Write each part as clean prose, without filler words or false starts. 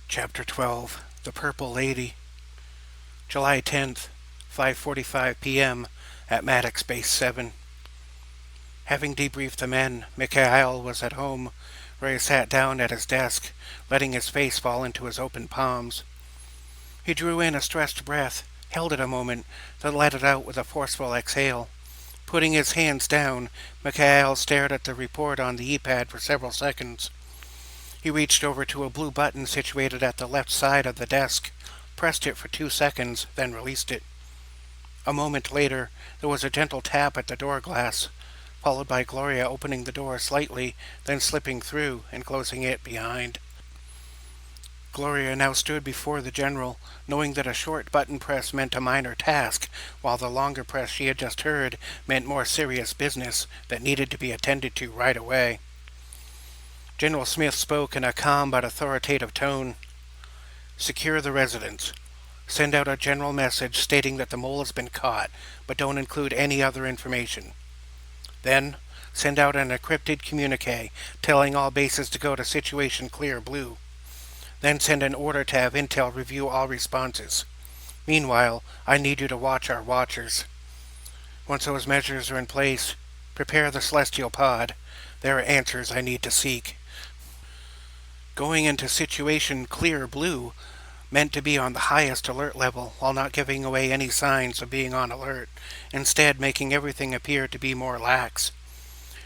Chapter 12 The Purple Lady. July 10th, 5:45 p.m. at Maddox Base 7. Having debriefed the men, Mikhail was at home, where he sat down at his desk, letting his face fall into his open palms. He drew in a stressed breath, held it a moment, then let it out with a forceful exhale. Putting his hands down, Mikhail stared at the report on the e-pad for several seconds. He reached over to a blue button situated at the left side of the desk, pressed it for 2 seconds, then released it. A moment later, there was a gentle tap at the door glass, followed by Gloria opening the door slightly, then slipping through and closing it behind. Gloria now stood before the general, knowing that a short button press meant a minor task, while the longer press she had just heard meant more serious business that needed to be attended to right away. General Smith spoke in a calm but authoritative tone. Secure the residence. Send out a general message stating that the mole has been caught, but don't include any other information. Then, send out an encrypted communique telling all bases to go to Situation Clear Blue. Then send an order to have Intel review all responses. Meanwhile, I need you to watch our watchers. Once those measures are in place, prepare the celestial pod. There are answers I need to seek. Going into Situation Clear Blue meant to be on the highest alert level while not giving away any signs of being on alert, instead making everything appear to be more lax.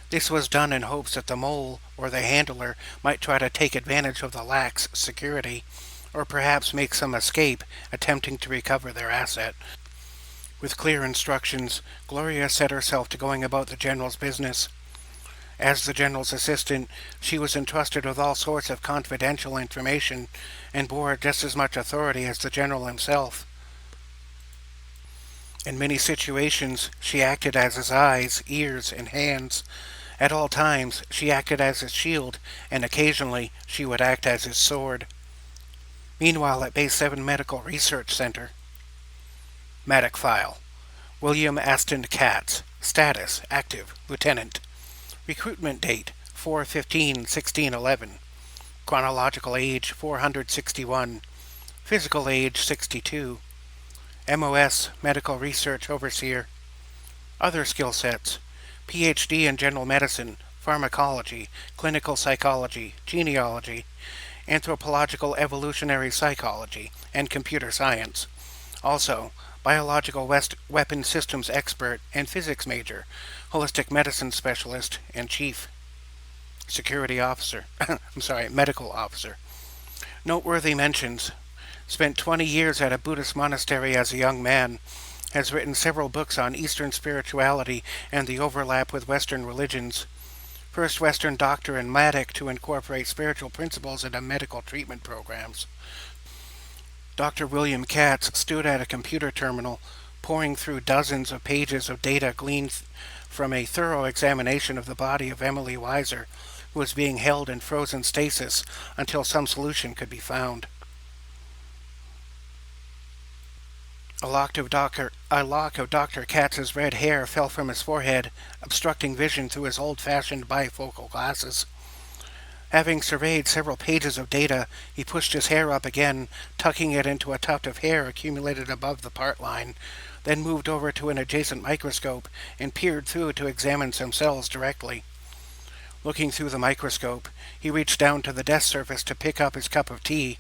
This was done in hopes that the mole or the handler might try to take advantage of the lax security, or perhaps make some escape attempting to recover their asset. With clear instructions, Gloria set herself to going about the general's business. As the general's assistant, she was entrusted with all sorts of confidential information and bore just as much authority as the general himself. In many situations, she acted as his eyes, ears, and hands. At all times, she acted as his shield, and occasionally she would act as his sword. Meanwhile, at Base 7 Medical Research Center. Medic File. William Aston Katz. Status: Active. Lieutenant. Recruitment date: 4/15/1611. Chronological age: 461. Physical age: 62. MOS: Medical Research Overseer. Other skill sets: PhD in General Medicine, Pharmacology, Clinical Psychology, Genealogy, Anthropological Evolutionary Psychology, and Computer Science. Also, Biological Weapon Systems Expert and Physics Major, Holistic Medicine Specialist, and Chief Security Officer. Medical Officer. Noteworthy mentions: spent 20 years at a Buddhist monastery as a young man, has written several books on Eastern spirituality and the overlap with Western religions. First Western doctor and medic to incorporate spiritual principles into medical treatment programs. Dr. William Katz stood at a computer terminal, pouring through dozens of pages of data gleaned from a thorough examination of the body of Emily Weiser, who was being held in frozen stasis until some solution could be found. A lock of Dr. Katz's red hair fell from his forehead, obstructing vision through his old-fashioned bifocal glasses. Having surveyed several pages of data, he pushed his hair up again, tucking it into a tuft of hair accumulated above the part line, then moved over to an adjacent microscope and peered through to examine some cells directly. Looking through the microscope, he reached down to the desk surface to pick up his cup of tea.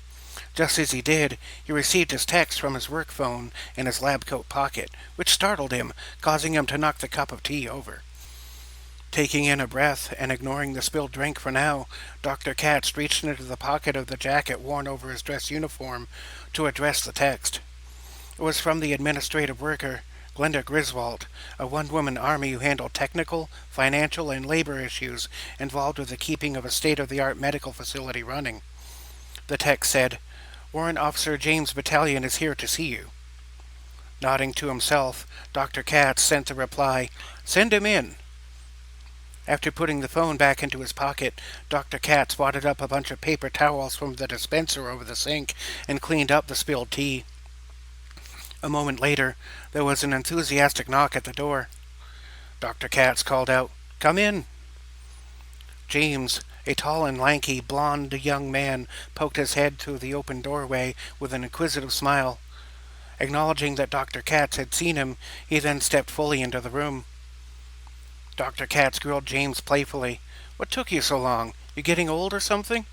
Just as he did, he received his text from his work phone in his lab coat pocket, which startled him, causing him to knock the cup of tea over. Taking in a breath and ignoring the spilled drink for now, Dr. Katz reached into the pocket of the jacket worn over his dress uniform to address the text. It was from the administrative worker, Glenda Griswold, a one-woman army who handled technical, financial, and labor issues involved with the keeping of a state-of-the-art medical facility running. The text said, "Warrant Officer James Battalion is here to see you." Nodding to himself, Dr. Katz sent the reply, "Send him in." After putting the phone back into his pocket, Dr. Katz wadded up a bunch of paper towels from the dispenser over the sink and cleaned up the spilled tea. A moment later, there was an enthusiastic knock at the door. Dr. Katz called out, "Come in." James, A tall and lanky, blond young man poked his head through the open doorway with an inquisitive smile. Acknowledging that Dr. Katz had seen him, he then stepped fully into the room. Dr. Katz grilled James playfully. "What took you so long? You getting old or something?"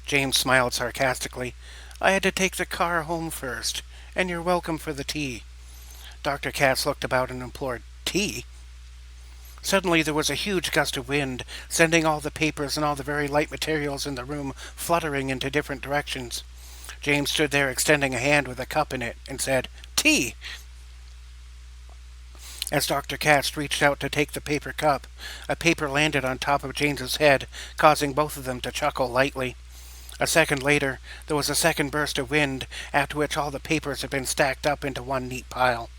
James smiled sarcastically. "I had to take the car home first, and you're welcome for the tea." Dr. Katz looked about and implored, "Tea?" Suddenly there was a huge gust of wind, sending all the papers and all the very light materials in the room fluttering into different directions. James stood there extending a hand with a cup in it and said, "Tea!" As Dr. Katz reached out to take the paper cup, a paper landed on top of James's head, causing both of them to chuckle lightly. A second later, there was a second burst of wind, after which all the papers had been stacked up into one neat pile.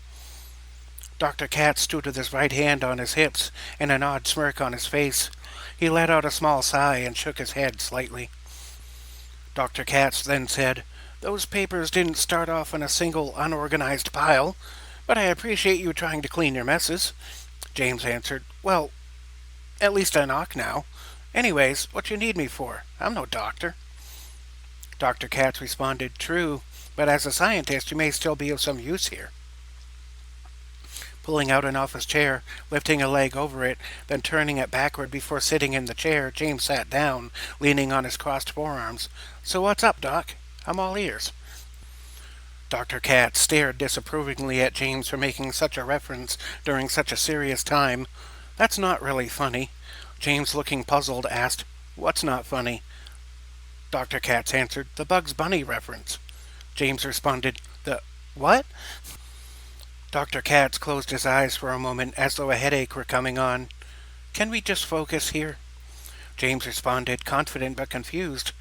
Dr. Katz stood with his right hand on his hips and an odd smirk on his face. He let out a small sigh and shook his head slightly. Dr. Katz then said, "Those papers didn't start off in a single unorganized pile, but I appreciate you trying to clean your messes." James answered, "Well, at least I knock now. Anyways, what you need me for? I'm no doctor." Dr. Katz responded, "True, but as a scientist you may still be of some use here." Pulling out an office chair, lifting a leg over it, then turning it backward before sitting in the chair, James sat down, leaning on his crossed forearms. "So what's up, Doc? I'm all ears." Dr. Katz stared disapprovingly at James for making such a reference during such a serious time. "That's not really funny." James, looking puzzled, asked, "What's not funny?" Dr. Katz answered, "The Bugs Bunny reference." James responded, "The what?" Dr. Katz closed his eyes for a moment as though a headache were coming on. "Can we just focus here?" James responded, confident but confused.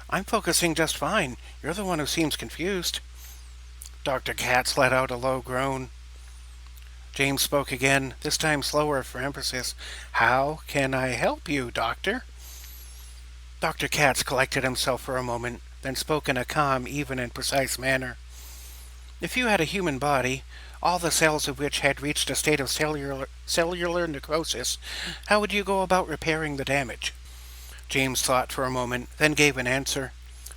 "I'm focusing just fine. You're the one who seems confused." Dr. Katz let out a low groan. James spoke again, this time slower for emphasis. "How can I help you, Doctor?" Dr. Katz collected himself for a moment, then spoke in a calm, even, and precise manner. "If you had a human body, all the cells of which had reached a state of cellular necrosis, how would you go about repairing the damage?" James thought for a moment, then gave an answer.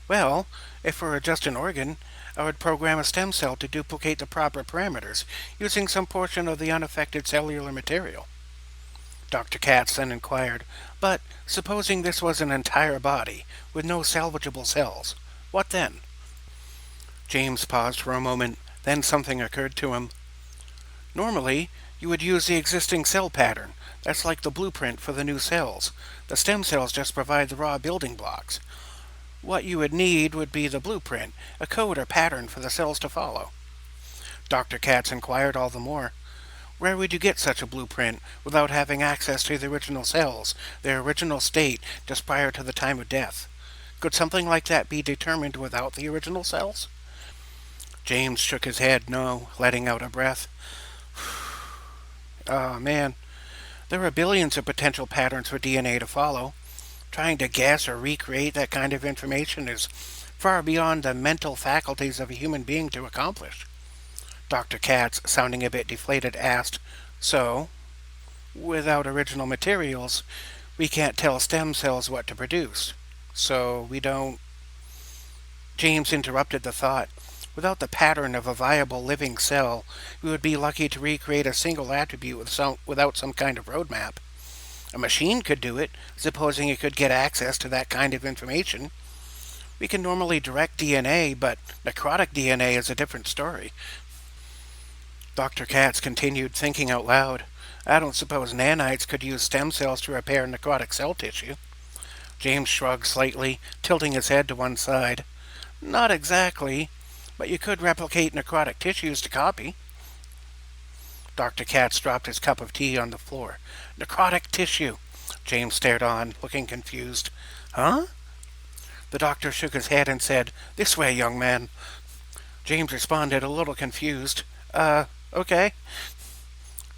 "Well, if it were just an organ, I would program a stem cell to duplicate the proper parameters, using some portion of the unaffected cellular material." Dr. Katz then inquired, "But supposing this was an entire body, with no salvageable cells, what then?" James paused for a moment, then something occurred to him. "Normally, you would use the existing cell pattern. That's like the blueprint for the new cells. The stem cells just provide the raw building blocks. What you would need would be the blueprint, a code or pattern for the cells to follow." Dr. Katz inquired all the more. "Where would you get such a blueprint without having access to the original cells, their original state, just prior to the time of death? Could something like that be determined without the original cells?" James shook his head no, letting out a breath. "Oh, man. There are billions of potential patterns for DNA to follow. Trying to guess or recreate that kind of information is far beyond the mental faculties of a human being to accomplish." Dr. Katz, sounding a bit deflated, asked, "So, without original materials, we can't tell stem cells what to produce. So we don't—" James interrupted the thought. "Without the pattern of a viable living cell, we would be lucky to recreate a single attribute without some kind of roadmap. A machine could do it, supposing it could get access to that kind of information. We can normally direct DNA, but necrotic DNA is a different story." Dr. Katz continued, thinking out loud. "I don't suppose nanites could use stem cells to repair necrotic cell tissue." James shrugged slightly, tilting his head to one side. "Not exactly, but you could replicate necrotic tissues to copy." Dr. Katz dropped his cup of tea on the floor. "Necrotic tissue." James stared on, looking confused. "Huh?" The doctor shook his head and said, "This way, young man." James responded, a little confused. Okay."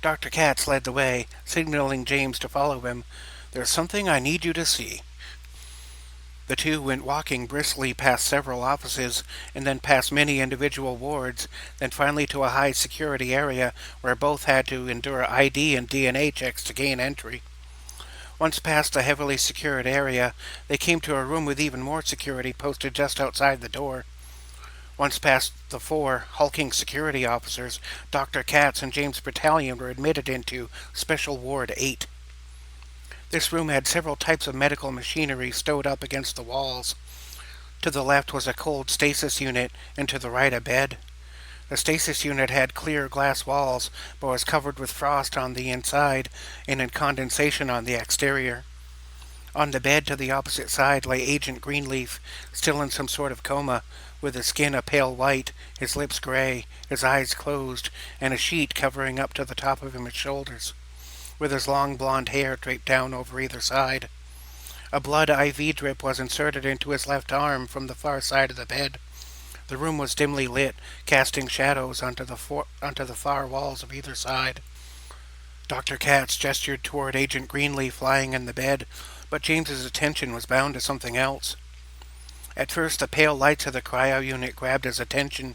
Dr. Katz led the way, signaling James to follow him. "There's something I need you to see." The two went walking briskly past several offices, and then past many individual wards, then finally to a high-security area where both had to endure ID and DNA checks to gain entry. Once past the heavily secured area, they came to a room with even more security posted just outside the door. Once past the four hulking security officers, Dr. Katz and James' battalion were admitted into Special Ward 8. This room had several types of medical machinery stowed up against the walls. To the left was a cold stasis unit, and to the right a bed. The stasis unit had clear glass walls, but was covered with frost on the inside and in condensation on the exterior. On the bed to the opposite side lay Agent Greenleaf, still in some sort of coma, with his skin a pale white, his lips gray, his eyes closed, and a sheet covering up to the top of his shoulders, with his long blonde hair draped down over either side. A blood IV drip was inserted into his left arm from the far side of the bed. The room was dimly lit, casting shadows onto the far walls of either side. Dr. Katz gestured toward Agent Greenleaf lying in the bed, but James's attention was bound to something else. At first, the pale lights of the cryo unit grabbed his attention.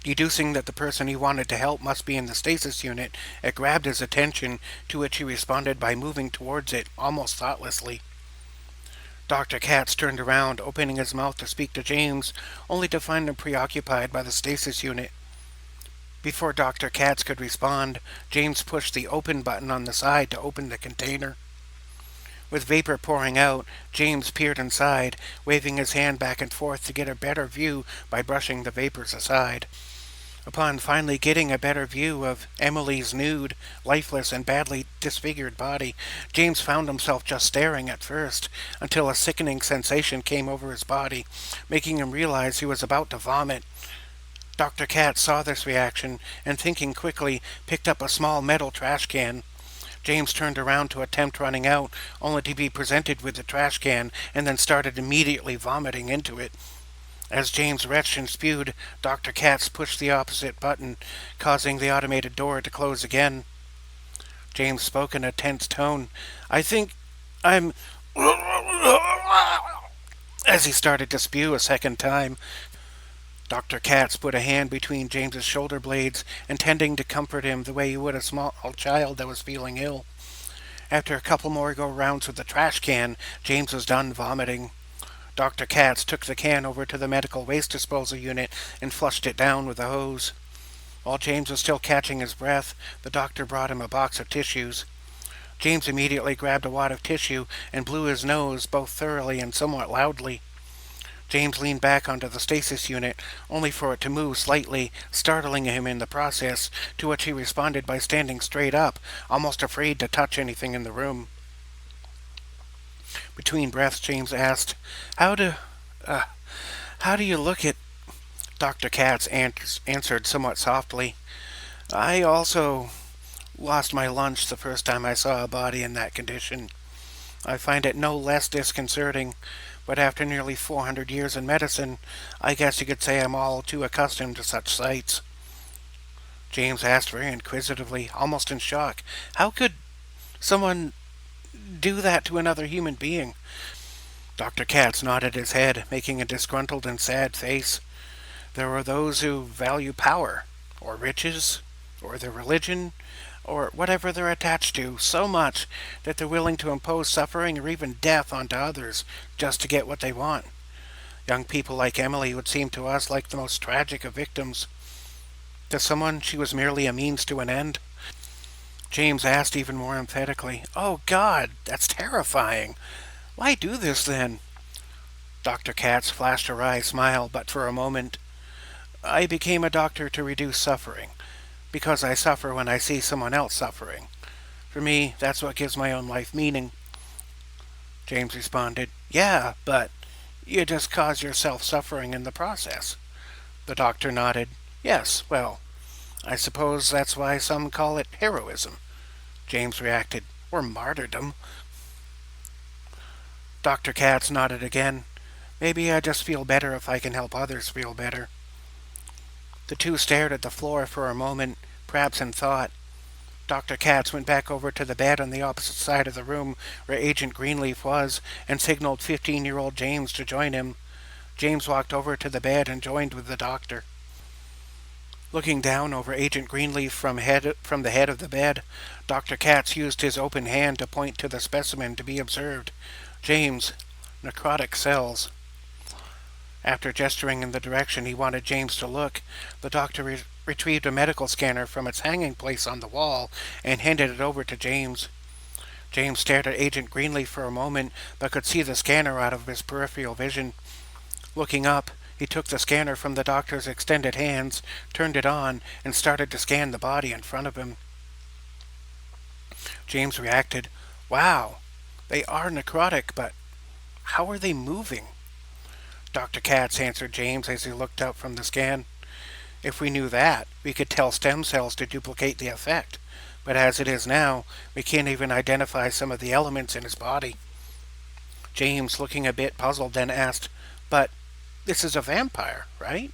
Deducing that the person he wanted to help must be in the stasis unit, it grabbed his attention, to which he responded by moving towards it, almost thoughtlessly. Dr. Katz turned around, opening his mouth to speak to James, only to find him preoccupied by the stasis unit. Before Dr. Katz could respond, James pushed the open button on the side to open the container. With vapor pouring out, James peered inside, waving his hand back and forth to get a better view by brushing the vapors aside. Upon finally getting a better view of Emily's nude, lifeless, and badly disfigured body, James found himself just staring at first, until a sickening sensation came over his body, making him realize he was about to vomit. Dr. Katz saw this reaction, and thinking quickly, picked up a small metal trash can. James turned around to attempt running out, only to be presented with the trash can, and then started immediately vomiting into it. As James retched and spewed, Dr. Katz pushed the opposite button, causing the automated door to close again. James spoke in a tense tone. "I think I'm..." As he started to spew a second time, Dr. Katz put a hand between James's shoulder blades, intending to comfort him the way you would a small child that was feeling ill. After a couple more go-rounds with the trash can, James was done vomiting. Dr. Katz took the can over to the medical waste disposal unit and flushed it down with a hose. While James was still catching his breath, the doctor brought him a box of tissues. James immediately grabbed a wad of tissue and blew his nose both thoroughly and somewhat loudly. James leaned back onto the stasis unit, only for it to move slightly, startling him in the process, to which he responded by standing straight up, almost afraid to touch anything in the room. Between breaths, James asked, How do you look at..." Dr. Katz answered somewhat softly, "I also lost my lunch the first time I saw a body in that condition. I find it no less disconcerting, but after nearly 400 years in medicine, I guess you could say I'm all too accustomed to such sights." James asked very inquisitively, almost in shock, "How could someone do that to another human being?" Dr. Katz nodded his head, making a disgruntled and sad face. "There are those who value power, or riches, or their religion, or whatever they're attached to, so much that they're willing to impose suffering or even death onto others just to get what they want. Young people like Emily would seem to us like the most tragic of victims. To someone, she was merely a means to an end." James asked even more emphatically, "Oh God, that's terrifying. Why do this then?" Dr. Katz flashed a wry smile, but for a moment. "I became a doctor to reduce suffering, because I suffer when I see someone else suffering. For me, that's what gives my own life meaning." James responded, "Yeah, but you just cause yourself suffering in the process." The doctor nodded. "Yes, well, I suppose that's why some call it heroism." James reacted, "Or martyrdom." Dr. Katz nodded again. "Maybe I just feel better if I can help others feel better." The two stared at the floor for a moment, perhaps in thought. Dr. Katz went back over to the bed on the opposite side of the room where Agent Greenleaf was and signaled 15-year-old James to join him. James walked over to the bed and joined with the doctor. Looking down over Agent Greenleaf from the head of the bed, Dr. Katz used his open hand to point to the specimen to be observed. James, necrotic cells. After gesturing in the direction he wanted James to look, the doctor retrieved a medical scanner from its hanging place on the wall and handed it over to James. James stared at Agent Greenleaf for a moment, but could see the scanner out of his peripheral vision. Looking up, he took the scanner from the doctor's extended hands, turned it on, and started to scan the body in front of him. James reacted. Wow, they are necrotic, but how are they moving? Dr. Katz answered James as he looked up from the scan. If we knew that, we could tell stem cells to duplicate the effect. But as it is now, we can't even identify some of the elements in his body. James, looking a bit puzzled, then asked, But this is a vampire, right?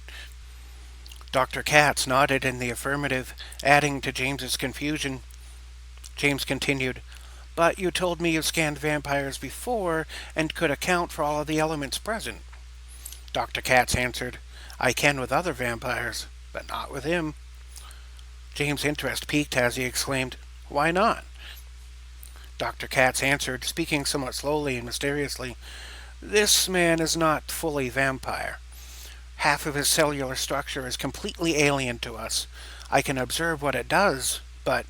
Dr. Katz nodded in the affirmative, adding to James's confusion. James continued, But you told me you scanned vampires before and could account for all of the elements present. Dr. Katz answered, I can with other vampires, but not with him. James' interest piqued as he exclaimed, Why not? Dr. Katz answered, speaking somewhat slowly and mysteriously, This man is not fully vampire. Half of his cellular structure is completely alien to us. I can observe what it does, but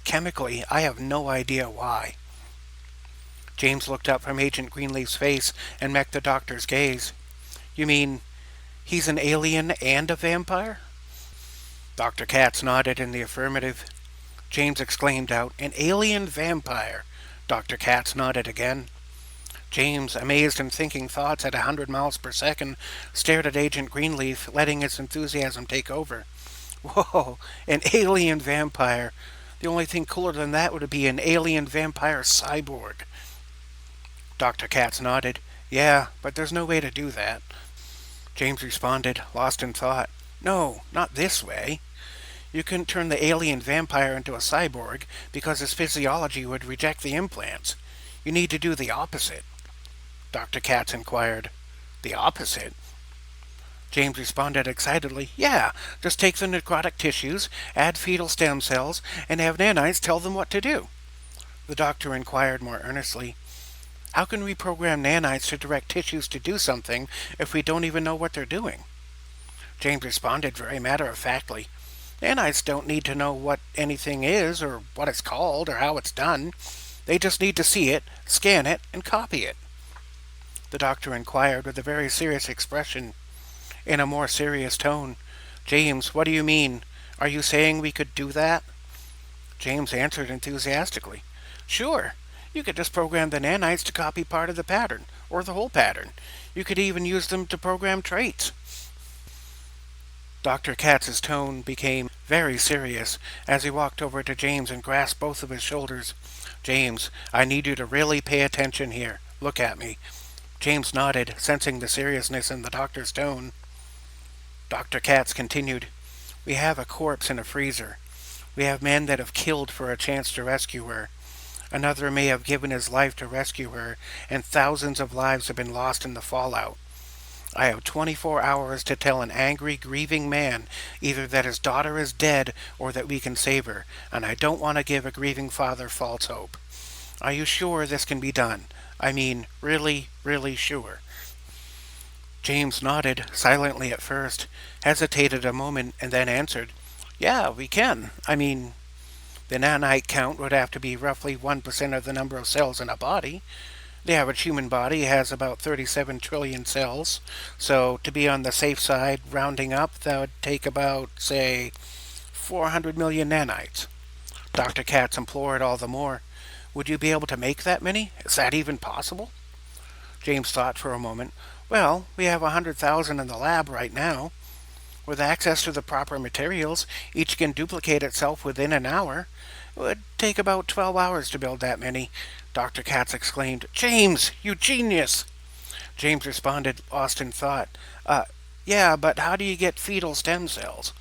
chemically I have no idea why. James looked up from Agent Greenleaf's face and met the doctor's gaze. You mean he's an alien and a vampire? Dr. Katz nodded in the affirmative. James exclaimed out, An alien vampire. Dr. Katz nodded again. James, amazed and thinking thoughts at 100 miles per second, stared at Agent Greenleaf, letting his enthusiasm take over. Whoa, an alien vampire. The only thing cooler than that would be an alien vampire cyborg. Dr. Katz nodded. Yeah, but there's no way to do that. James responded, lost in thought. No, not this way. You couldn't turn the alien vampire into a cyborg because his physiology would reject the implants. You need to do the opposite. Dr. Katz inquired. The opposite? James responded excitedly. Yeah, just take the necrotic tissues, add fetal stem cells, and have nanites tell them what to do. The doctor inquired more earnestly. How can we program nanites to direct tissues to do something if we don't even know what they're doing? James responded very matter-of-factly. Nanites don't need to know what anything is, or what it's called, or how it's done. They just need to see it, scan it, and copy it. The doctor inquired with a very serious expression. In a more serious tone, James, what do you mean? Are you saying we could do that? James answered enthusiastically. Sure. You could just program the nanites to copy part of the pattern, or the whole pattern. You could even use them to program traits. Dr. Katz's tone became very serious as he walked over to James and grasped both of his shoulders. James, I need you to really pay attention here. Look at me. James nodded, sensing the seriousness in the doctor's tone. Dr. Katz continued, We have a corpse in a freezer. We have men that have killed for a chance to rescue her. Another may have given his life to rescue her, and thousands of lives have been lost in the fallout. I have 24 hours to tell an angry, grieving man either that his daughter is dead or that we can save her, and I don't want to give a grieving father false hope. Are you sure this can be done? I mean, really, really sure. James nodded, silently at first, hesitated a moment, and then answered, Yeah, we can. I mean, the nanite count would have to be roughly 1% of the number of cells in a body. The average human body has about 37 trillion cells, so to be on the safe side, rounding up, that would take about, say, 400 million nanites. Dr. Katz implored all the more. Would you be able to make that many? Is that even possible? James thought for a moment. Well, we have 100,000 in the lab right now. With access to the proper materials, each can duplicate itself within an hour. It would take about 12 hours to build that many. Dr. Katz exclaimed, James, you genius! James responded, lost in thought. Yeah, but how do you get fetal stem cells?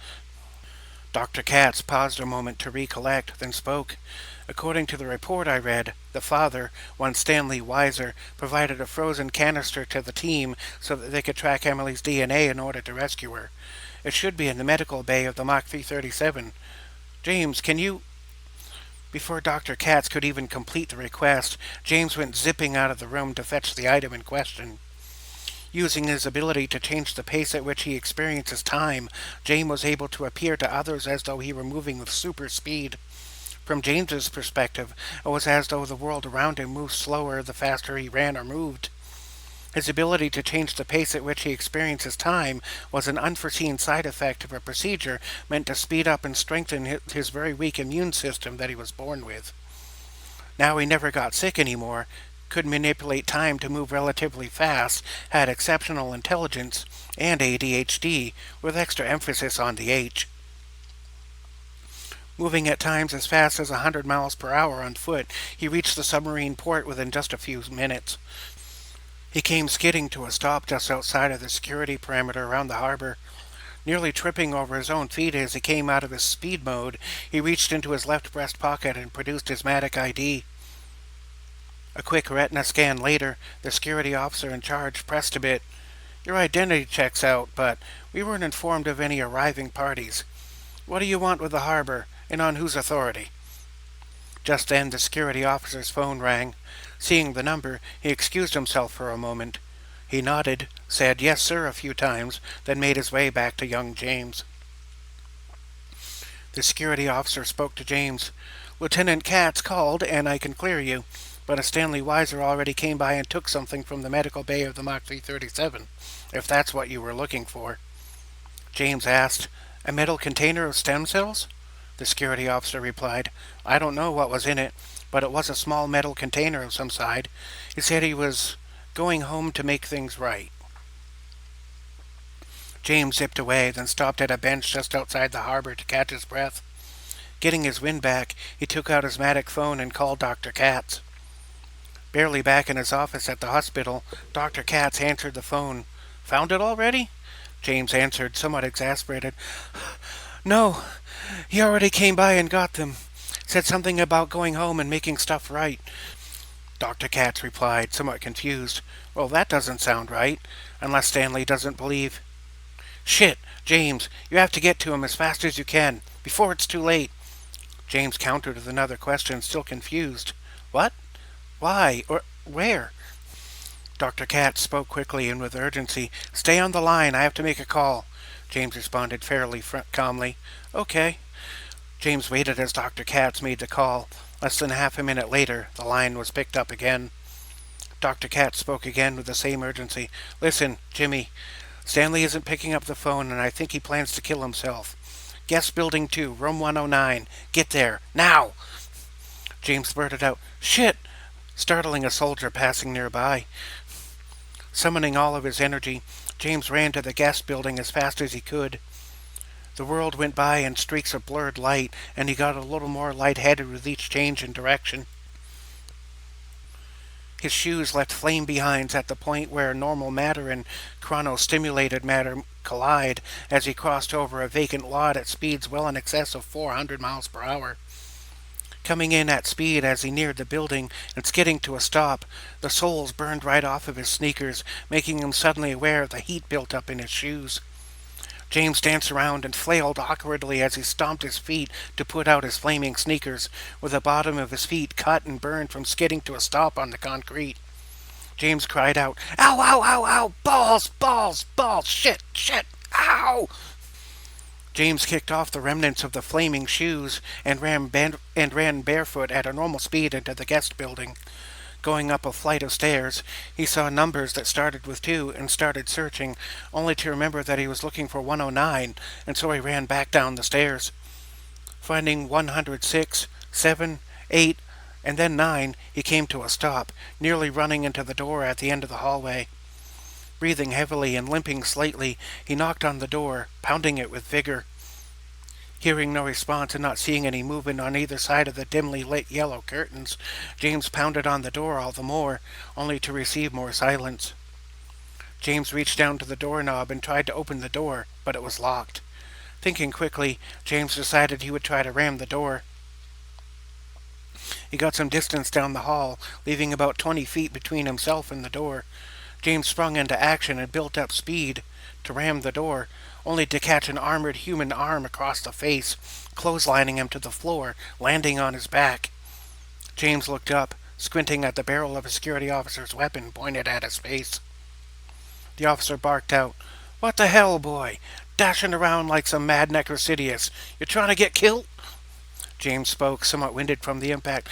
Dr. Katz paused a moment to recollect, then spoke. According to the report I read, the father, one Stanley Weiser, provided a frozen canister to the team so that they could track Emily's DNA in order to rescue her. It should be in the medical bay of the Mach 337. James, can you... Before Dr. Katz could even complete the request, James went zipping out of the room to fetch the item in question. Using his ability to change the pace at which he experiences time, James was able to appear to others as though he were moving with super speed. From James's perspective, it was as though the world around him moved slower the faster he ran or moved. His ability to change the pace at which he experiences time was an unforeseen side effect of a procedure meant to speed up and strengthen his very weak immune system that he was born with. Now he never got sick anymore, could manipulate time to move relatively fast, had exceptional intelligence, and ADHD, with extra emphasis on the H. Moving at times as fast as 100 miles per hour on foot, he reached the submarine port within just a few minutes. He came skidding to a stop just outside of the security perimeter around the harbor. Nearly tripping over his own feet as he came out of his speed mode, he reached into his left breast pocket and produced his Matic ID. A quick retina scan later, the security officer in charge pressed a bit. "Your identity checks out, but we weren't informed of any arriving parties. What do you want with the harbor, and on whose authority?" Just then the security officer's phone rang. Seeing the number, he excused himself for a moment. He nodded, said "yes, sir" a few times, then made his way back to young James. The security officer spoke to James. "Lieutenant Katz called, and I can clear you, but a Stanley Weiser already came by and took something from the medical bay of the Mach 337, if that's what you were looking for." James asked, "A metal container of stem cells?" The security officer replied, "I don't know what was in it, but it was a small metal container of some side. He said he was going home to make things right." James zipped away, then stopped at a bench just outside the harbor to catch his breath. Getting his wind back, he took out his Matic phone and called Dr. Katz. Barely back in his office at the hospital, Dr. Katz answered the phone. "Found it already?" James answered, somewhat exasperated. "No, he already came by and got them. Said something about going home and making stuff right." Dr. Katz replied, somewhat confused. "Well, that doesn't sound right, unless Stanley doesn't believe." "Shit, James, you have to get to him as fast as you can, before it's too late." James countered with another question, still confused. "What? Why? Or where?" Dr. Katz spoke quickly and with urgency. "Stay on the line, I have to make a call." James responded fairly calmly. "Okay." James waited as Dr. Katz made the call. Less than half a minute later, the line was picked up again. Dr. Katz spoke again with the same urgency. "Listen, Jimmy, Stanley isn't picking up the phone, and I think he plans to kill himself. Guest Building 2, room 109. Get there, now!" James blurted out, "Shit!" startling a soldier passing nearby. Summoning all of his energy, James ran to the guest building as fast as he could. The world went by in streaks of blurred light, and he got a little more lightheaded with each change in direction. His shoes left flame behinds at the point where normal matter and chrono-stimulated matter collide as he crossed over a vacant lot at speeds well in excess of 400 miles per hour. Coming in at speed as he neared the building and skidding to a stop, the soles burned right off of his sneakers, making him suddenly aware of the heat built up in his shoes. James danced around and flailed awkwardly as he stomped his feet to put out his flaming sneakers, with the bottom of his feet cut and burned from skidding to a stop on the concrete. James cried out, "Ow, ow, ow, ow! Balls, balls, balls! Shit, shit! Ow!" James kicked off the remnants of the flaming shoes and ran barefoot at a normal speed into the guest building. Going up a flight of stairs, he saw numbers that started with 2 and started searching, only to remember that he was looking for 109, and so he ran back down the stairs. Finding 106, 7, 8, and then 9, he came to a stop, nearly running into the door at the end of the hallway. Breathing heavily and limping slightly, he knocked on the door, pounding it with vigor. Hearing no response and not seeing any movement on either side of the dimly lit yellow curtains, James pounded on the door all the more, only to receive more silence. James reached down to the doorknob and tried to open the door, but it was locked. Thinking quickly, James decided he would try to ram the door. He got some distance down the hall, leaving about 20 feet between himself and the door. James sprung into action and built up speed to ram the door, only to catch an armored human arm across the face, clotheslining him to the floor, landing on his back. James looked up, squinting at the barrel of a security officer's weapon pointed at his face. The officer barked out, "What the hell, boy? Dashing around like some mad necrosidious. You trying to get killed?" James spoke, somewhat winded from the impact.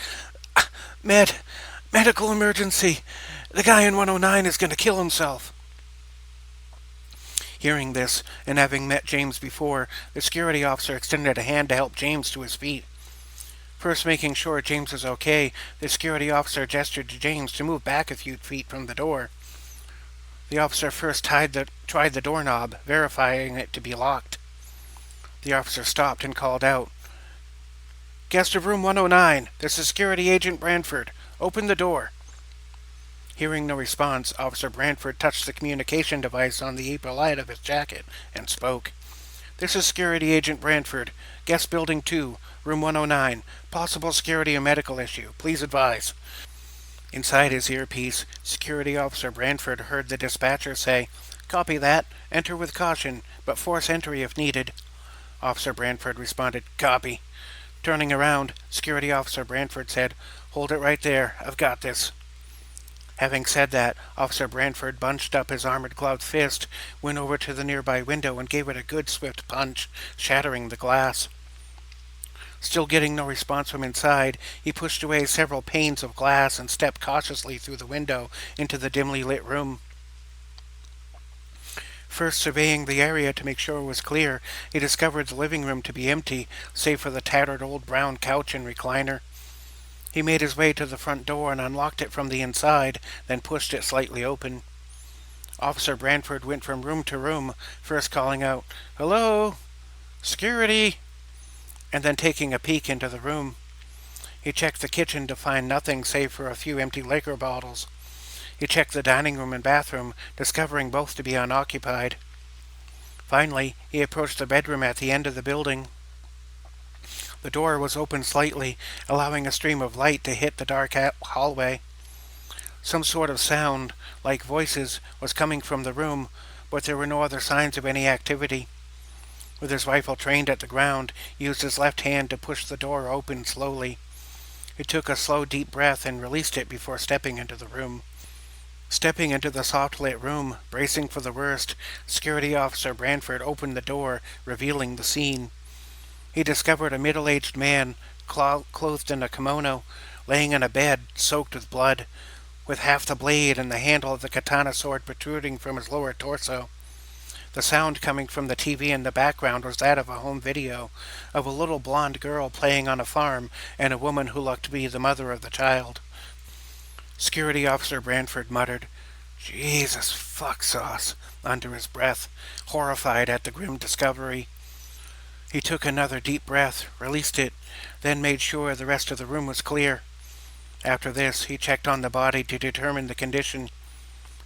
Med, medical emergency. The guy in 109 is going to kill himself." Hearing this, and having met James before, the security officer extended a hand to help James to his feet. First making sure James was okay, the security officer gestured to James to move back a few feet from the door. The officer first tried the doorknob, verifying it to be locked. The officer stopped and called out, "Guest of room 109, this is Security Agent Branford. Open the door." Hearing no response, Officer Branford touched the communication device on the April light of his jacket and spoke. "This is Security Agent Branford. Guest Building 2, Room 109. Possible security or medical issue. Please advise." Inside his earpiece, Security Officer Branford heard the dispatcher say, "Copy that. Enter with caution, but force entry if needed." Officer Branford responded, "Copy." Turning around, Security Officer Branford said, "Hold it right there. I've got this." Having said that, Officer Branford bunched up his armored-gloved fist, went over to the nearby window, and gave it a good swift punch, shattering the glass. Still getting no response from inside, he pushed away several panes of glass and stepped cautiously through the window into the dimly lit room. First surveying the area to make sure it was clear, he discovered the living room to be empty, save for the tattered old brown couch and recliner. He made his way to the front door and unlocked it from the inside, then pushed it slightly open. Officer Branford went from room to room, first calling out, "Hello? Security?" and then taking a peek into the room. He checked the kitchen to find nothing save for a few empty liquor bottles. He checked the dining room and bathroom, discovering both to be unoccupied. Finally, he approached the bedroom at the end of the building. The door was open slightly, allowing a stream of light to hit the dark hallway. Some sort of sound, like voices, was coming from the room, but there were no other signs of any activity. With his rifle trained at the ground, he used his left hand to push the door open slowly. He took a slow, deep breath and released it before stepping into the room. Stepping into the soft-lit room, bracing for the worst, Security Officer Branford opened the door, revealing the scene. He discovered a middle-aged man, clothed in a kimono, laying in a bed, soaked with blood, with half the blade and the handle of the katana sword protruding from his lower torso. The sound coming from the TV in the background was that of a home video of a little blonde girl playing on a farm and a woman who looked to be the mother of the child. Security Officer Branford muttered, "Jesus fuck sauce," under his breath, horrified at the grim discovery. He took another deep breath, released it, then made sure the rest of the room was clear. After this, he checked on the body to determine the condition.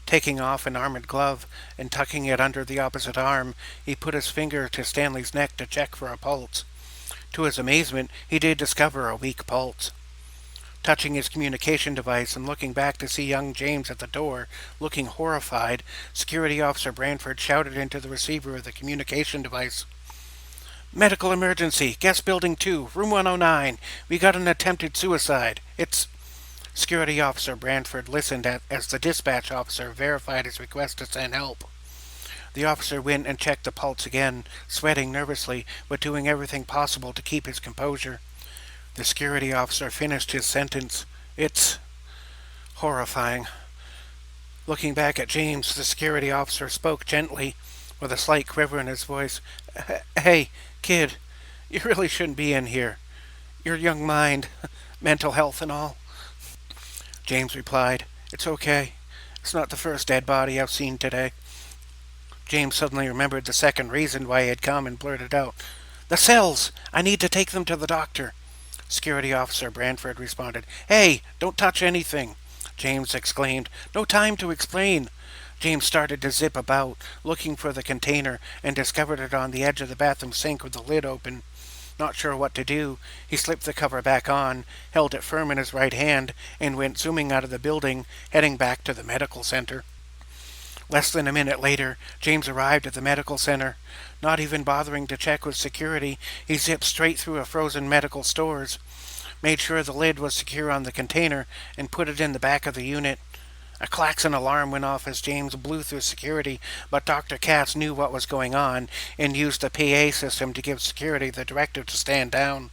Taking off an armored glove and tucking it under the opposite arm, he put his finger to Stanley's neck to check for a pulse. To his amazement, he did discover a weak pulse. Touching his communication device and looking back to see young James at the door, looking horrified, Security Officer Branford shouted into the receiver of the communication device, "Medical emergency, guest building 2, room 109. We got an attempted suicide. It's..." Security Officer Branford listened as the dispatch officer verified his request to send help. The officer went and checked the pulse again, sweating nervously, but doing everything possible to keep his composure. The security officer finished his sentence. "It's horrifying." Looking back at James, the security officer spoke gently, with a slight quiver in his voice. "Hey, kid, you really shouldn't be in here. Your young mind, mental health and all." James replied, "It's okay. It's not the first dead body I've seen today." James suddenly remembered the second reason why he had come and blurted out, "The cells! I need to take them to the doctor." Security Officer Branford responded, "Hey, don't touch anything." James exclaimed, "No time to explain." James started to zip about, looking for the container, and discovered it on the edge of the bathroom sink with the lid open. Not sure what to do, he slipped the cover back on, held it firm in his right hand, and went zooming out of the building, heading back to the medical center. Less than a minute later, James arrived at the medical center. Not even bothering to check with security, he zipped straight through a frozen medical stores, made sure the lid was secure on the container, and put it in the back of the unit. A klaxon alarm went off as James blew through security, but Dr. Katz knew what was going on and used the PA system to give security the directive to stand down.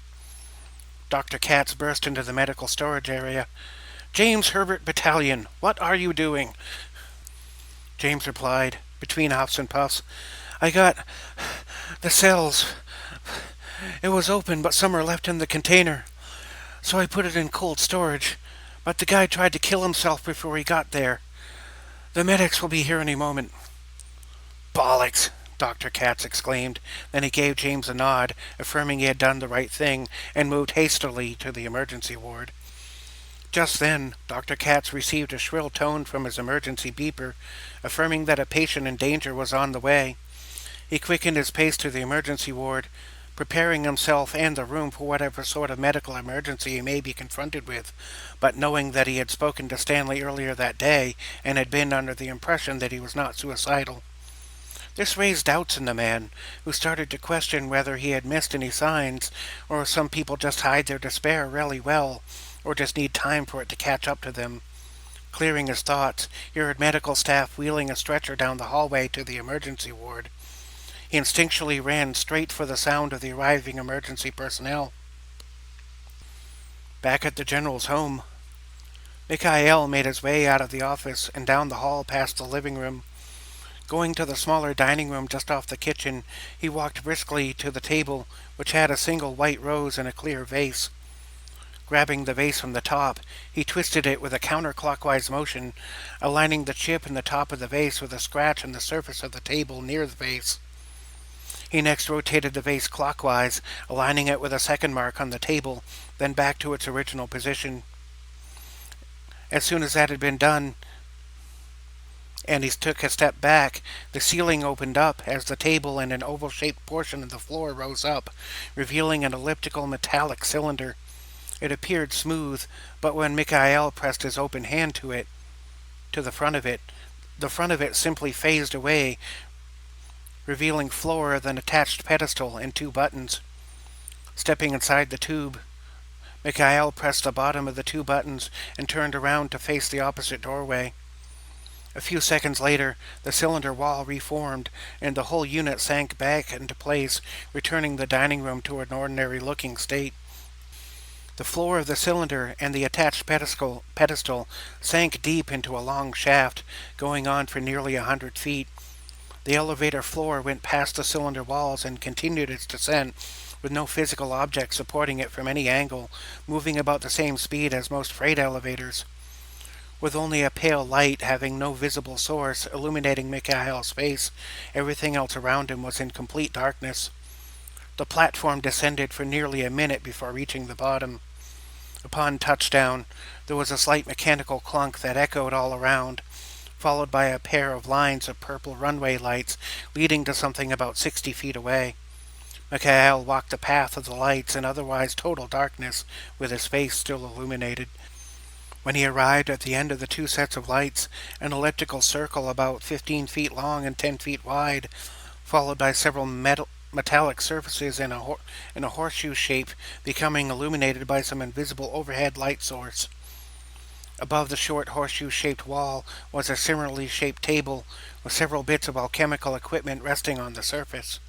Dr. Katz burst into the medical storage area. "James Herbert Battalion, what are you doing?" James replied, between huffs and puffs, "I got the cells. It was open, but some are left in the container. So I put it in cold storage. But the guy tried to kill himself before he got there. The medics will be here any moment." "Bollocks!" Dr. Katz exclaimed. Then he gave James a nod, affirming he had done the right thing, and moved hastily to the emergency ward. Just then, Dr. Katz received a shrill tone from his emergency beeper, affirming that a patient in danger was on the way. He quickened his pace to the emergency ward, preparing himself and the room for whatever sort of medical emergency he may be confronted with, but knowing that he had spoken to Stanley earlier that day and had been under the impression that he was not suicidal. This raised doubts in the man, who started to question whether he had missed any signs, or some people just hide their despair really well, or just need time for it to catch up to them. Clearing his thoughts, he heard medical staff wheeling a stretcher down the hallway to the emergency ward. He instinctually ran straight for the sound of the arriving emergency personnel. Back at the general's home, Mikhail made his way out of the office and down the hall past the living room. Going to the smaller dining room just off the kitchen, he walked briskly to the table, which had a single white rose in a clear vase. Grabbing the vase from the top, he twisted it with a counterclockwise motion, aligning the chip in the top of the vase with a scratch on the surface of the table near the vase. He next rotated the vase clockwise, aligning it with a second mark on the table, then back to its original position. As soon as that had been done, and he took a step back, the ceiling opened up as the table and an oval-shaped portion of the floor rose up, revealing an elliptical metallic cylinder. It appeared smooth, but when Mikhail pressed his open hand to the front of it simply phased away, revealing floor with an attached pedestal and two buttons. Stepping inside the tube, Mikhail pressed the bottom of the two buttons and turned around to face the opposite doorway. A few seconds later, the cylinder wall reformed, and the whole unit sank back into place, returning the dining room to an ordinary-looking state. The floor of the cylinder and the attached pedestal sank deep into a long shaft, going on for nearly 100 feet. The elevator floor went past the cylinder walls and continued its descent, with no physical object supporting it from any angle, moving about the same speed as most freight elevators. With only a pale light having no visible source illuminating Mikhail's face, everything else around him was in complete darkness. The platform descended for nearly a minute before reaching the bottom. Upon touchdown, there was a slight mechanical clunk that echoed all around, followed by a pair of lines of purple runway lights leading to something about 60 feet away. Mikhail walked the path of the lights in otherwise total darkness, with his face still illuminated. When he arrived at the end of the two sets of lights, an elliptical circle about 15 feet long and 10 feet wide, followed by several metallic surfaces in a horseshoe shape, becoming illuminated by some invisible overhead light source. Above the short horseshoe-shaped wall was a similarly shaped table with several bits of alchemical equipment resting on the surface.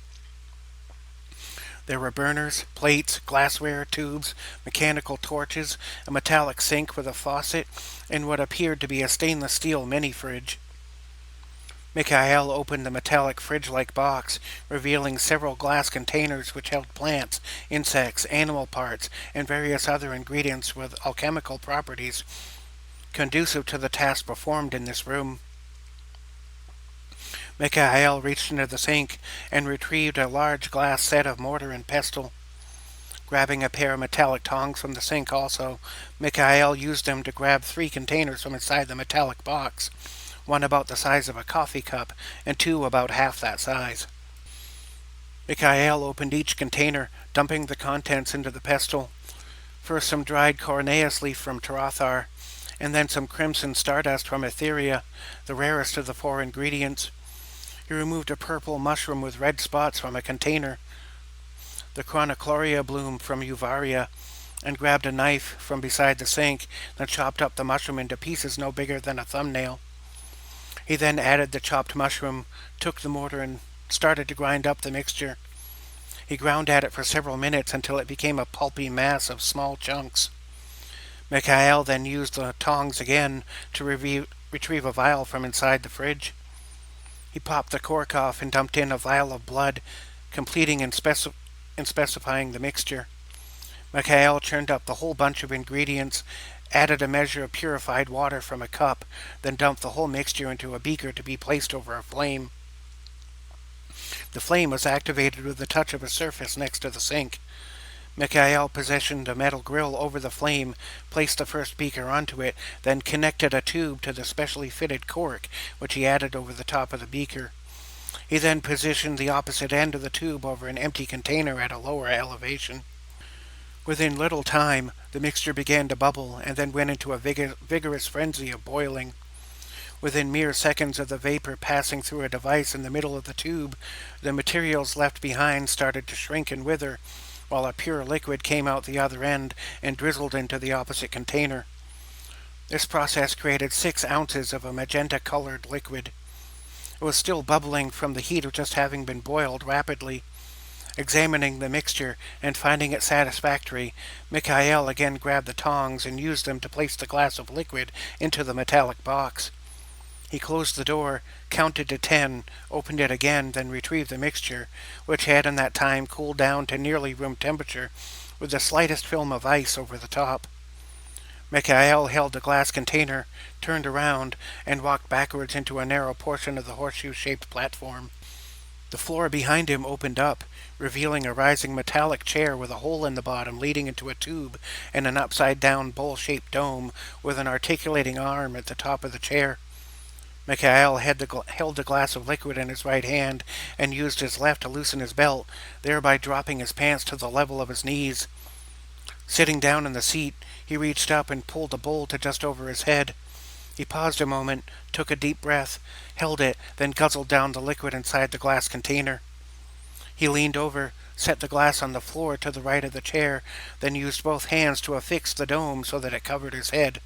There were burners, plates, glassware, tubes, mechanical torches, a metallic sink with a faucet, and what appeared to be a stainless steel mini-fridge. Mikhail opened the metallic fridge-like box, revealing several glass containers which held plants, insects, animal parts, and various other ingredients with alchemical properties conducive to the task performed in this room. Mikhail reached into the sink and retrieved a large glass set of mortar and pestle. Grabbing a pair of metallic tongs from the sink also, Mikhail used them to grab 3 containers from inside the metallic box, one about the size of a coffee cup and 2 about half that size. Mikhail opened each container, dumping the contents into the pestle. First some dried corneas leaf from Tarathar, and then some crimson stardust from Etheria, the rarest of the four ingredients. He removed a purple mushroom with red spots from a container, the chronochloria bloom from Uvaria, and grabbed a knife from beside the sink, then chopped up the mushroom into pieces no bigger than a thumbnail. He then added the chopped mushroom, took the mortar, and started to grind up the mixture. He ground at it for several minutes until it became a pulpy mass of small chunks. Mikhail then used the tongs again to retrieve a vial from inside the fridge. He popped the cork off and dumped in a vial of blood, completing and specifying the mixture. Mikhail churned up the whole bunch of ingredients, added a measure of purified water from a cup, then dumped the whole mixture into a beaker to be placed over a flame. The flame was activated with the touch of a surface next to the sink. Mikhail positioned a metal grill over the flame, placed the first beaker onto it, then connected a tube to the specially fitted cork, which he added over the top of the beaker. He then positioned the opposite end of the tube over an empty container at a lower elevation. Within little time, the mixture began to bubble and then went into a vigorous frenzy of boiling. Within mere seconds of the vapor passing through a device in the middle of the tube, the materials left behind started to shrink and wither, while a pure liquid came out the other end and drizzled into the opposite container. This process created 6 ounces of a magenta-colored liquid. It was still bubbling from the heat of just having been boiled rapidly. Examining the mixture and finding it satisfactory, Mikhail again grabbed the tongs and used them to place the glass of liquid into the metallic box. He closed the door, counted to 10, opened it again, then retrieved the mixture, which had in that time cooled down to nearly room temperature, with the slightest film of ice over the top. Mikhail held the glass container, turned around, and walked backwards into a narrow portion of the horseshoe-shaped platform. The floor behind him opened up, revealing a rising metallic chair with a hole in the bottom leading into a tube and an upside-down bowl-shaped dome with an articulating arm at the top of the chair. Mikhail held the glass of liquid in his right hand and used his left to loosen his belt, thereby dropping his pants to the level of his knees. Sitting down in the seat, he reached up and pulled the bowl to just over his head. He paused a moment, took a deep breath, held it, then guzzled down the liquid inside the glass container. He leaned over, set the glass on the floor to the right of the chair, then used both hands to affix the dome so that it covered his head.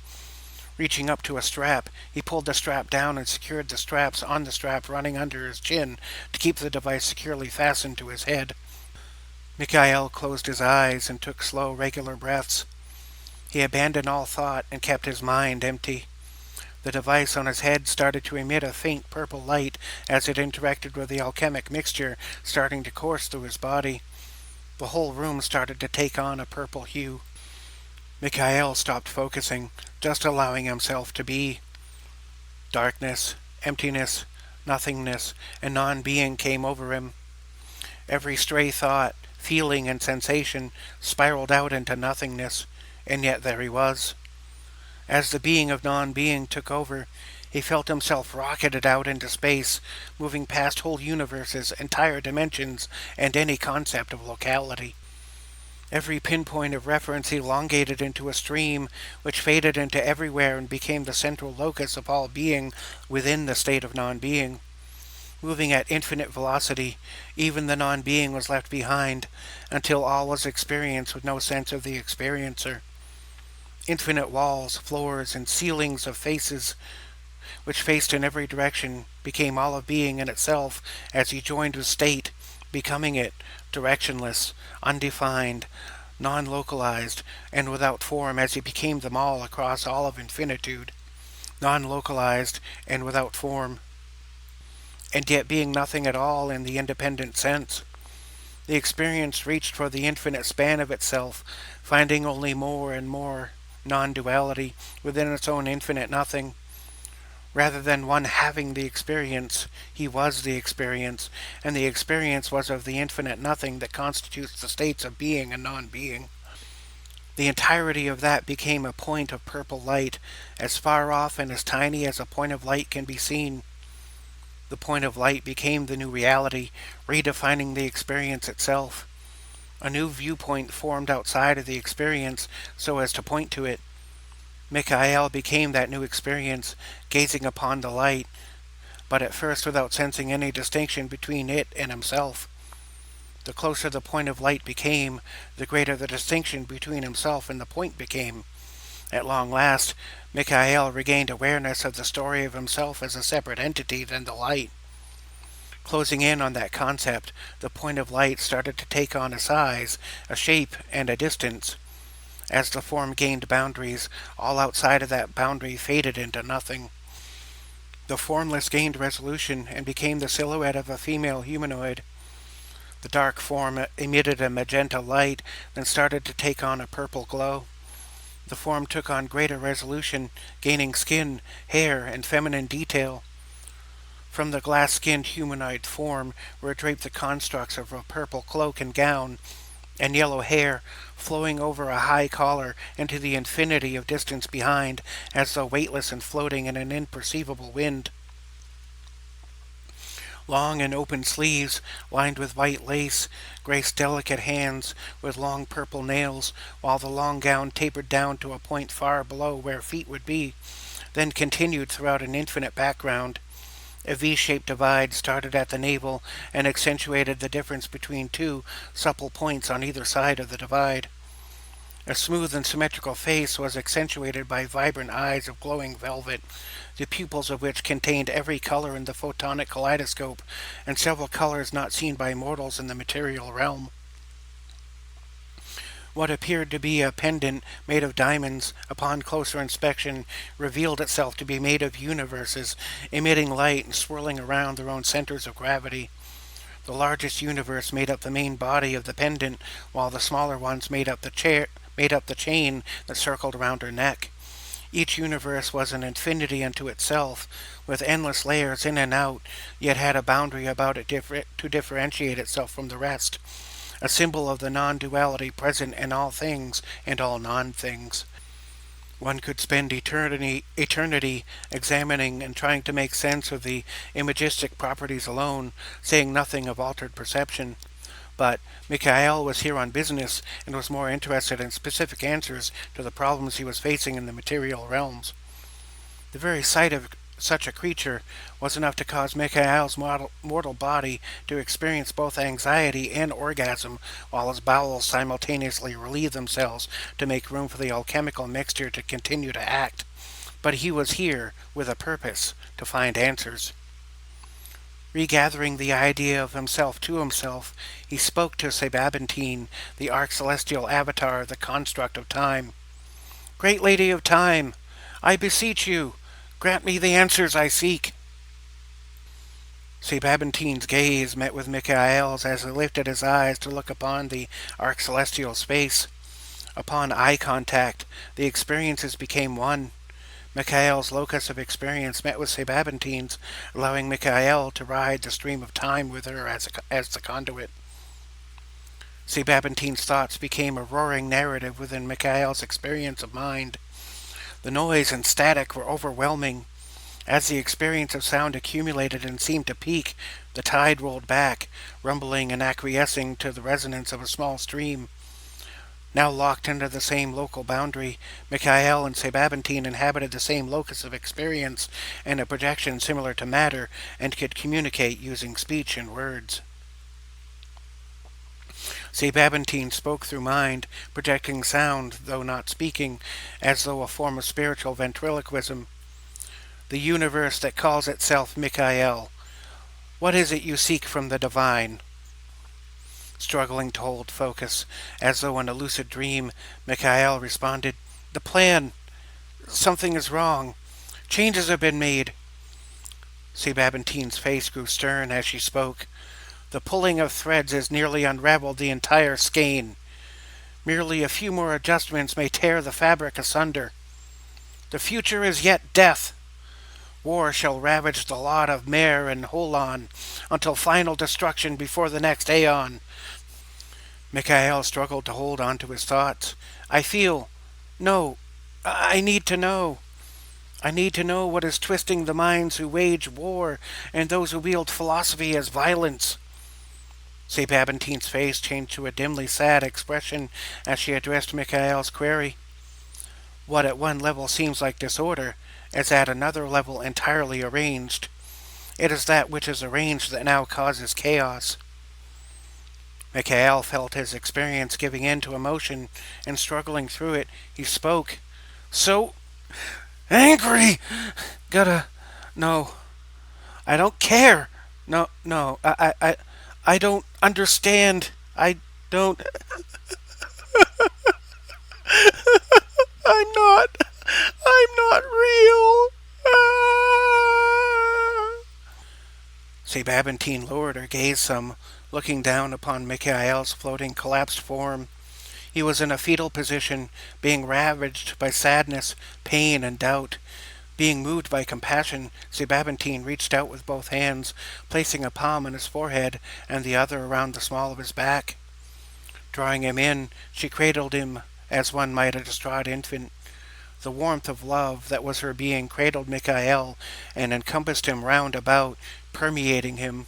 Reaching up to a strap, he pulled the strap down and secured the straps on the strap running under his chin to keep the device securely fastened to his head. Mikhail closed his eyes and took slow, regular breaths. He abandoned all thought and kept his mind empty. The device on his head started to emit a faint purple light as it interacted with the alchemic mixture starting to course through his body. The whole room started to take on a purple hue. Mikhail stopped focusing, just allowing himself to be. Darkness, emptiness, nothingness, and non-being came over him. Every stray thought, feeling, and sensation spiraled out into nothingness, and yet there he was. As the being of non-being took over, he felt himself rocketed out into space, moving past whole universes, entire dimensions, and any concept of locality. Every pinpoint of reference elongated into a stream, which faded into everywhere and became the central locus of all being within the state of non-being. Moving at infinite velocity, even the non-being was left behind, until all was experience with no sense of the experiencer. Infinite walls, floors, and ceilings of faces, which faced in every direction, became all of being in itself as he joined with state, becoming it, directionless, undefined, non-localized, and without form as he became them all across all of infinitude, non-localized and without form, and yet being nothing at all in the independent sense. The experience reached for the infinite span of itself, finding only more and more non-duality within its own infinite nothing. Rather than one having the experience, he was the experience, and the experience was of the infinite nothing that constitutes the states of being and non-being. The entirety of that became a point of purple light, as far off and as tiny as a point of light can be seen. The point of light became the new reality, redefining the experience itself. A new viewpoint formed outside of the experience so as to point to it. Michael became that new experience, gazing upon the light, but at first without sensing any distinction between it and himself. The closer the point of light became, the greater the distinction between himself and the point became. At long last, Michael regained awareness of the story of himself as a separate entity than the light. Closing in on that concept, the point of light started to take on a size, a shape, and a distance. As the form gained boundaries, all outside of that boundary faded into nothing. The formless gained resolution and became the silhouette of a female humanoid. The dark form emitted a magenta light, then started to take on a purple glow. The form took on greater resolution, gaining skin, hair, and feminine detail. From the glass-skinned humanoid form were draped the constructs of a purple cloak and gown, and yellow hair flowing over a high collar into the infinity of distance behind, as though weightless and floating in an imperceivable wind. Long and open sleeves, lined with white lace, graced delicate hands with long purple nails, while the long gown tapered down to a point far below where feet would be, then continued throughout an infinite background. A V-shaped divide started at the navel and accentuated the difference between two supple points on either side of the divide. A smooth and symmetrical face was accentuated by vibrant eyes of glowing velvet, the pupils of which contained every color in the photonic kaleidoscope, and several colors not seen by mortals in the material realm. What appeared to be a pendant made of diamonds, upon closer inspection, revealed itself to be made of universes, emitting light and swirling around their own centers of gravity. The largest universe made up the main body of the pendant, while the smaller ones made up the chain that circled around her neck. Each universe was an infinity unto itself, with endless layers in and out, yet had a boundary about it to differentiate itself from the rest, a symbol of the non-duality present in all things and all non-things. One could spend eternity examining and trying to make sense of the imagistic properties alone, saying nothing of altered perception. But Mikhail was here on business and was more interested in specific answers to the problems he was facing in the material realms. The very sight of such a creature was enough to cause Mikhail's mortal body to experience both anxiety and orgasm, while his bowels simultaneously relieved themselves to make room for the alchemical mixture to continue to act. But he was here with a purpose, to find answers. Regathering the idea of himself to himself, he spoke to Sebabantine, the arch-celestial avatar of the construct of time. "Great Lady of Time, I beseech you, grant me the answers I seek." Sebabantine's gaze met with Mikhail's as he lifted his eyes to look upon the arch-celestial space. Upon eye contact, the experiences became one. Mikhail's locus of experience met with Sebabantine's, allowing Mikhail to ride the stream of time with her as the conduit. Sebabantine's thoughts became a roaring narrative within Mikhail's experience of mind. The noise and static were overwhelming. As the experience of sound accumulated and seemed to peak, the tide rolled back, rumbling and acquiescing to the resonance of a small stream. Now locked into the same local boundary, Mikhail and Sebabantine inhabited the same locus of experience and a projection similar to matter, and could communicate using speech and words. Sebabantine spoke through mind, projecting sound, though not speaking, as though a form of spiritual ventriloquism. "The universe that calls itself Mikhail. What is it you seek from the divine?" Struggling to hold focus, as though in a lucid dream, Mikhail responded, "The plan. Something is wrong. Changes have been made." Sebabantine's face grew stern as she spoke. "The pulling of threads has nearly unraveled the entire skein. Merely a few more adjustments may tear the fabric asunder. The future is yet death. War shall ravage the lot of Mer and Holon until final destruction before the next aeon." Mikhail struggled to hold on to his thoughts. "I feel... No, I need to know. I need to know what is twisting the minds who wage war and those who wield philosophy as violence." Sebabantine's face changed to a dimly sad expression as she addressed Mikhail's query. What at one level seems like disorder is at another level entirely arranged. It is that which is arranged that now causes chaos. Mikhail felt his experience giving in to emotion and struggling through it. He spoke. So angry! Gotta. No. I don't care! No, no. I don't understand. I don't. I'm not. I'm not real. Ah. Sababantine lowered her gaze some, looking down upon Mikhail's floating, collapsed form. He was in a fetal position, being ravaged by sadness, pain, and doubt. Being moved by compassion, Sababantine reached out with both hands, placing a palm on his forehead and the other around the small of his back. Drawing him in, she cradled him as one might a distraught infant. The warmth of love that was her being cradled Mikhail and encompassed him round about, permeating him.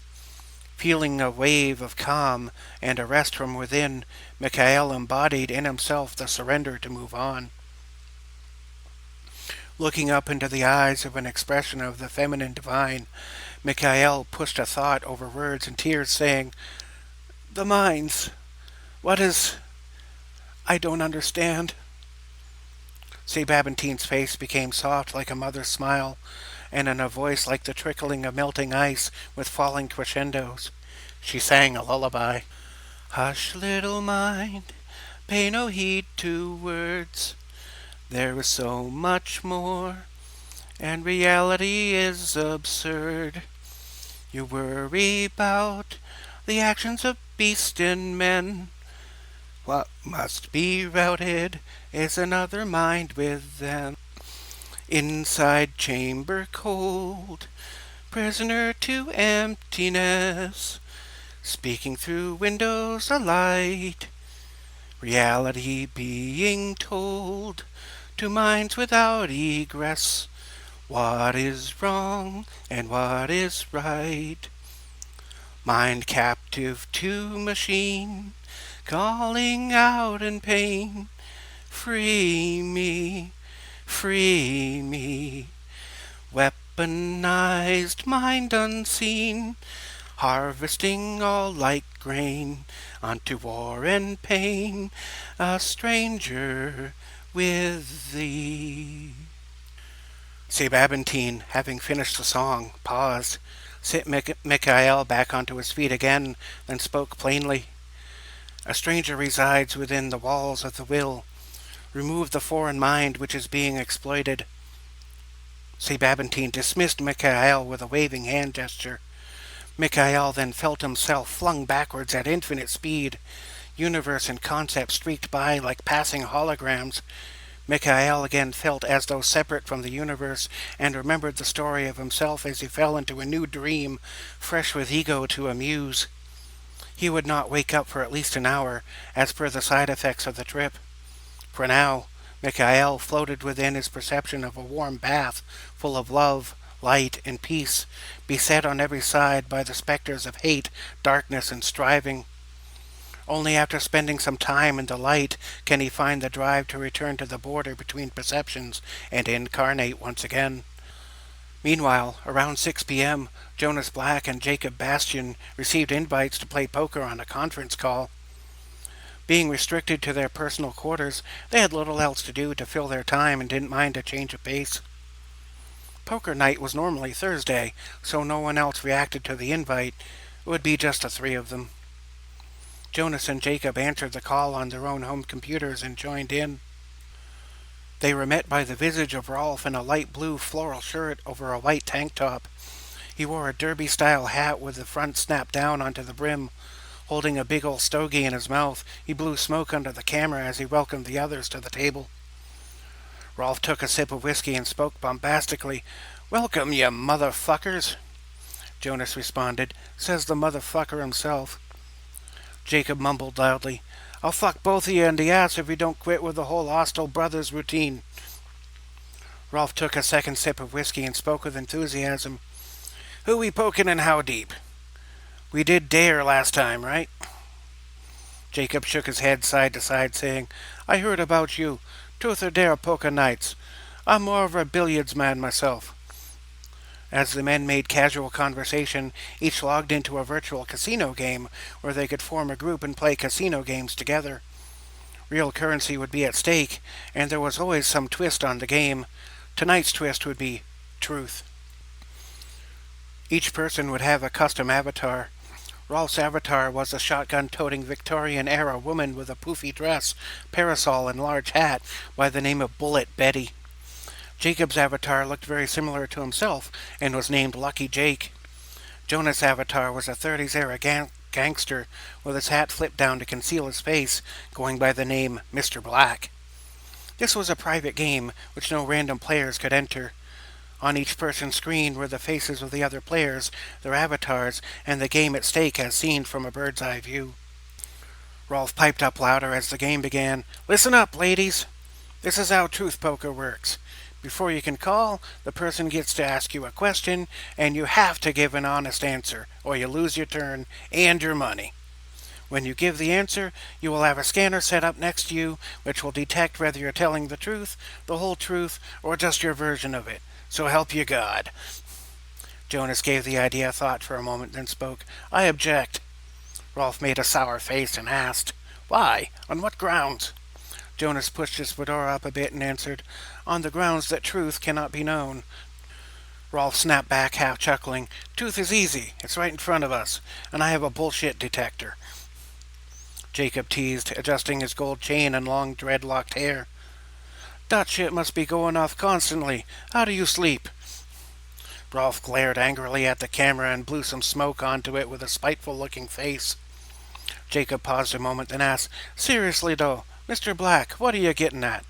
Feeling a wave of calm and a rest from within, Mikhail embodied in himself the surrender to move on. Looking up into the eyes of an expression of the feminine divine, Mikhail pushed a thought over words and tears, saying, "The mines. What is... I don't understand." Sababantine's face became soft like a mother's smile, and in a voice like the trickling of melting ice with falling crescendos, she sang a lullaby. Hush, little mind, pay no heed to words. There is so much more, and reality is absurd. You worry about the actions of beasts and men. What must be routed is another mind with them. Inside chamber cold, prisoner to emptiness, speaking through windows alight, reality being told to minds without egress, what is wrong and what is right. Mind captive to machine, calling out in pain, free me, free me. Weaponized mind unseen, harvesting all like grain, unto war and pain, a stranger with thee. Sababantine, having finished the song, paused, set Mikhail back onto his feet again, then spoke plainly. A stranger resides within the walls of the will. Remove the foreign mind which is being exploited. Sababantine dismissed Mikhail with a waving hand gesture. Mikhail then felt himself flung backwards at infinite speed. Universe and concept streaked by like passing holograms. Mikhail again felt as though separate from the universe, and remembered the story of himself as he fell into a new dream, fresh with ego to amuse. He would not wake up for at least an hour, as per the side effects of the trip. For now, Mikhail floated within his perception of a warm bath, full of love, light, and peace, beset on every side by the specters of hate, darkness, and striving. Only after spending some time in the light can he find the drive to return to the border between perceptions and incarnate once again. Meanwhile, around 6 p.m., Jonas Black and Jacob Bastian received invites to play poker on a conference call. Being restricted to their personal quarters, they had little else to do to fill their time and didn't mind a change of pace. Poker night was normally Thursday, so no one else reacted to the invite. It would be just the three of them. Jonas and Jacob answered the call on their own home computers and joined in. They were met by the visage of Rolf in a light blue floral shirt over a white tank top. He wore a derby-style hat with the front snapped down onto the brim. Holding a big old stogie in his mouth, he blew smoke under the camera as he welcomed the others to the table. Rolf took a sip of whiskey and spoke bombastically. "Welcome, you motherfuckers." Jonas responded, "Says the motherfucker himself." Jacob mumbled loudly, "I'll fuck both of you in the ass if you don't quit with the whole hostile brothers routine." Rolf took a second sip of whiskey and spoke with enthusiasm. "Who we poking and how deep? We did dare last time, right?" Jacob shook his head side to side, saying, "I heard about you. Truth or dare poker nights. I'm more of a billiards man myself. As the men made casual conversation, each logged into a virtual casino game where they could form a group and play casino games together. Real currency would be at stake, and there was always some twist on the game. Tonight's twist would be truth. Each person would have a custom avatar. Rolf's avatar was a shotgun-toting Victorian-era woman with a poofy dress, parasol, and large hat by the name of Bullet Betty. Jacob's avatar looked very similar to himself and was named Lucky Jake. Jonas' avatar was a 30s-era gangster with his hat flipped down to conceal his face, going by the name Mr. Black. This was a private game, which no random players could enter. On each person's screen were the faces of the other players, their avatars, and the game at stake as seen from a bird's eye view. Rolf piped up louder as the game began. "Listen up, ladies. This is how truth poker works. Before you can call, the person gets to ask you a question, and you have to give an honest answer, or you lose your turn and your money. When you give the answer, you will have a scanner set up next to you, which will detect whether you're telling the truth, the whole truth, or just your version of it. So help you God." Jonas gave the idea thought for a moment, then spoke. "I object." Rolf made a sour face and asked, "Why? On what grounds?" Jonas pushed his fedora up a bit and answered, "On the grounds that truth cannot be known." Rolf snapped back, half chuckling. "Truth is easy. It's right in front of us, and I have a bullshit detector." Jacob teased, adjusting his gold chain and long dreadlocked hair. "That shit must be going off constantly. How do you sleep?" Rolf glared angrily at the camera and blew some smoke onto it with a spiteful-looking face. Jacob paused a moment, then asked, "Seriously, though, Mr. Black, what are you getting at?"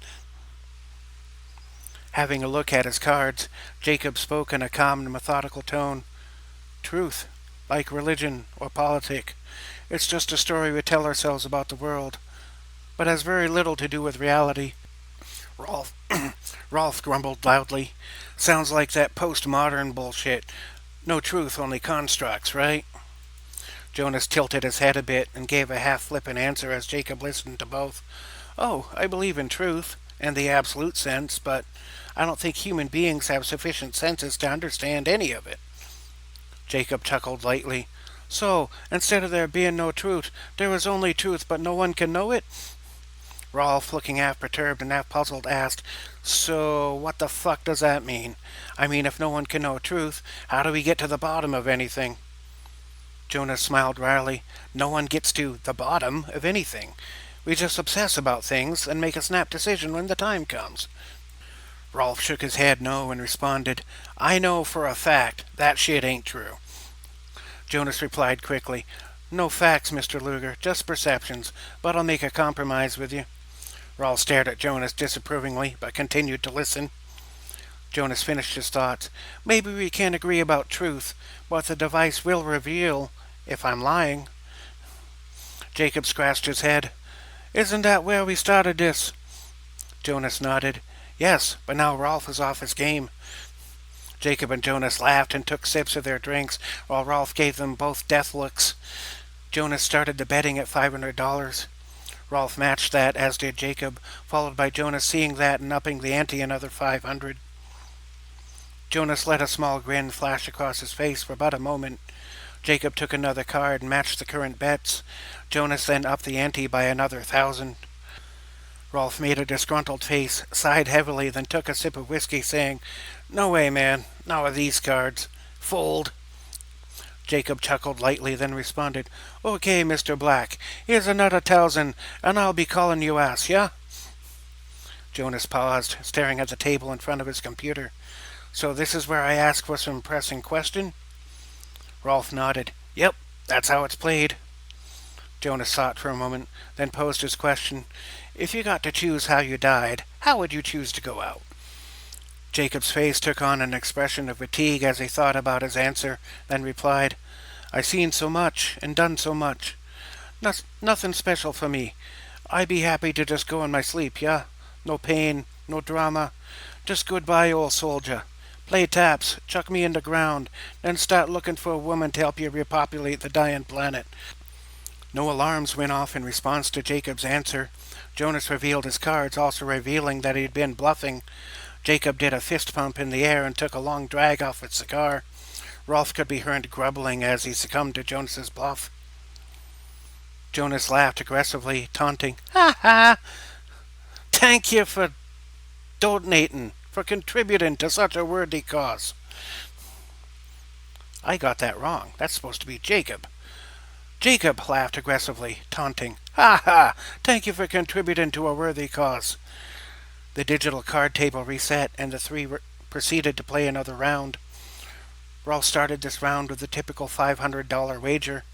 Having a look at his cards, Jacob spoke in a calm and methodical tone. "Truth, like religion or politic, it's just a story we tell ourselves about the world, but has very little to do with reality." Rolf, Rolf grumbled loudly. "Sounds like that postmodern bullshit. No truth, only constructs, right?" Jonas tilted his head a bit and gave a half-flippant answer as Jacob listened to both. "Oh, I believe in truth, in the absolute sense, but I don't think human beings have sufficient senses to understand any of it." Jacob chuckled lightly. "So, instead of there being no truth, there is only truth, but no one can know it?" Rolf, looking half perturbed and half puzzled, asked, "So, what the fuck does that mean? I mean, if no one can know truth, how do we get to the bottom of anything?" Jonas smiled wryly. "No one gets to the bottom of anything. We just obsess about things and make a snap decision when the time comes." Rolf shook his head no and responded, "I know for a fact that shit ain't true." Jonas replied quickly, "No facts, Mr. Luger, just perceptions, but I'll make a compromise with you." Rolf stared at Jonas disapprovingly, but continued to listen. Jonas finished his thoughts. "Maybe we can't agree about truth, but the device will reveal if I'm lying." Jacob scratched his head. "Isn't that where we started this?" Jonas nodded. "Yes, but now Rolf is off his game." Jacob and Jonas laughed and took sips of their drinks, while Rolf gave them both death looks. Jonas started the betting at $500. Rolf matched that, as did Jacob, followed by Jonas seeing that and upping the ante another $500. Jonas let a small grin flash across his face for but a moment. Jacob took another card and matched the current bets. Jonas then upped the ante by another 1,000. Rolf made a disgruntled face, sighed heavily, then took a sip of whiskey, saying, "No way, man. Not with these cards. Fold." Jacob chuckled lightly, then responded, "Okay, Mr. Black. Here's another 1,000, and I'll be calling you ass, yeah?" Jonas paused, staring at the table in front of his computer. "So this is where I ask for some pressing question?" Rolf nodded. "Yep, that's how it's played." Jonas thought for a moment, then posed his question. "If you got to choose how you died, how would you choose to go out?" Jacob's face took on an expression of fatigue as he thought about his answer, then replied, "I seen so much and done so much. Nothing special for me. I'd be happy to just go in my sleep, yeah? No pain, no drama. Just goodbye, old soldier. Play taps, chuck me in the ground, then start looking for a woman to help you repopulate the dying planet." No alarms went off in response to Jacob's answer. Jonas revealed his cards, also revealing that he had been bluffing. Jacob did a fist pump in the air and took a long drag off his cigar. Rolf could be heard grumbling as he succumbed to Jonas's bluff. Jonas laughed aggressively, taunting, "Ha ha! Thank you for donating, for contributing to such a worthy cause." I got that wrong. That's supposed to be Jacob. Jacob laughed aggressively, taunting, "Ha ha! Thank you for contributing to a worthy cause." The digital card table reset, and the three proceeded to play another round. Rolf started this round with the typical $500 wager.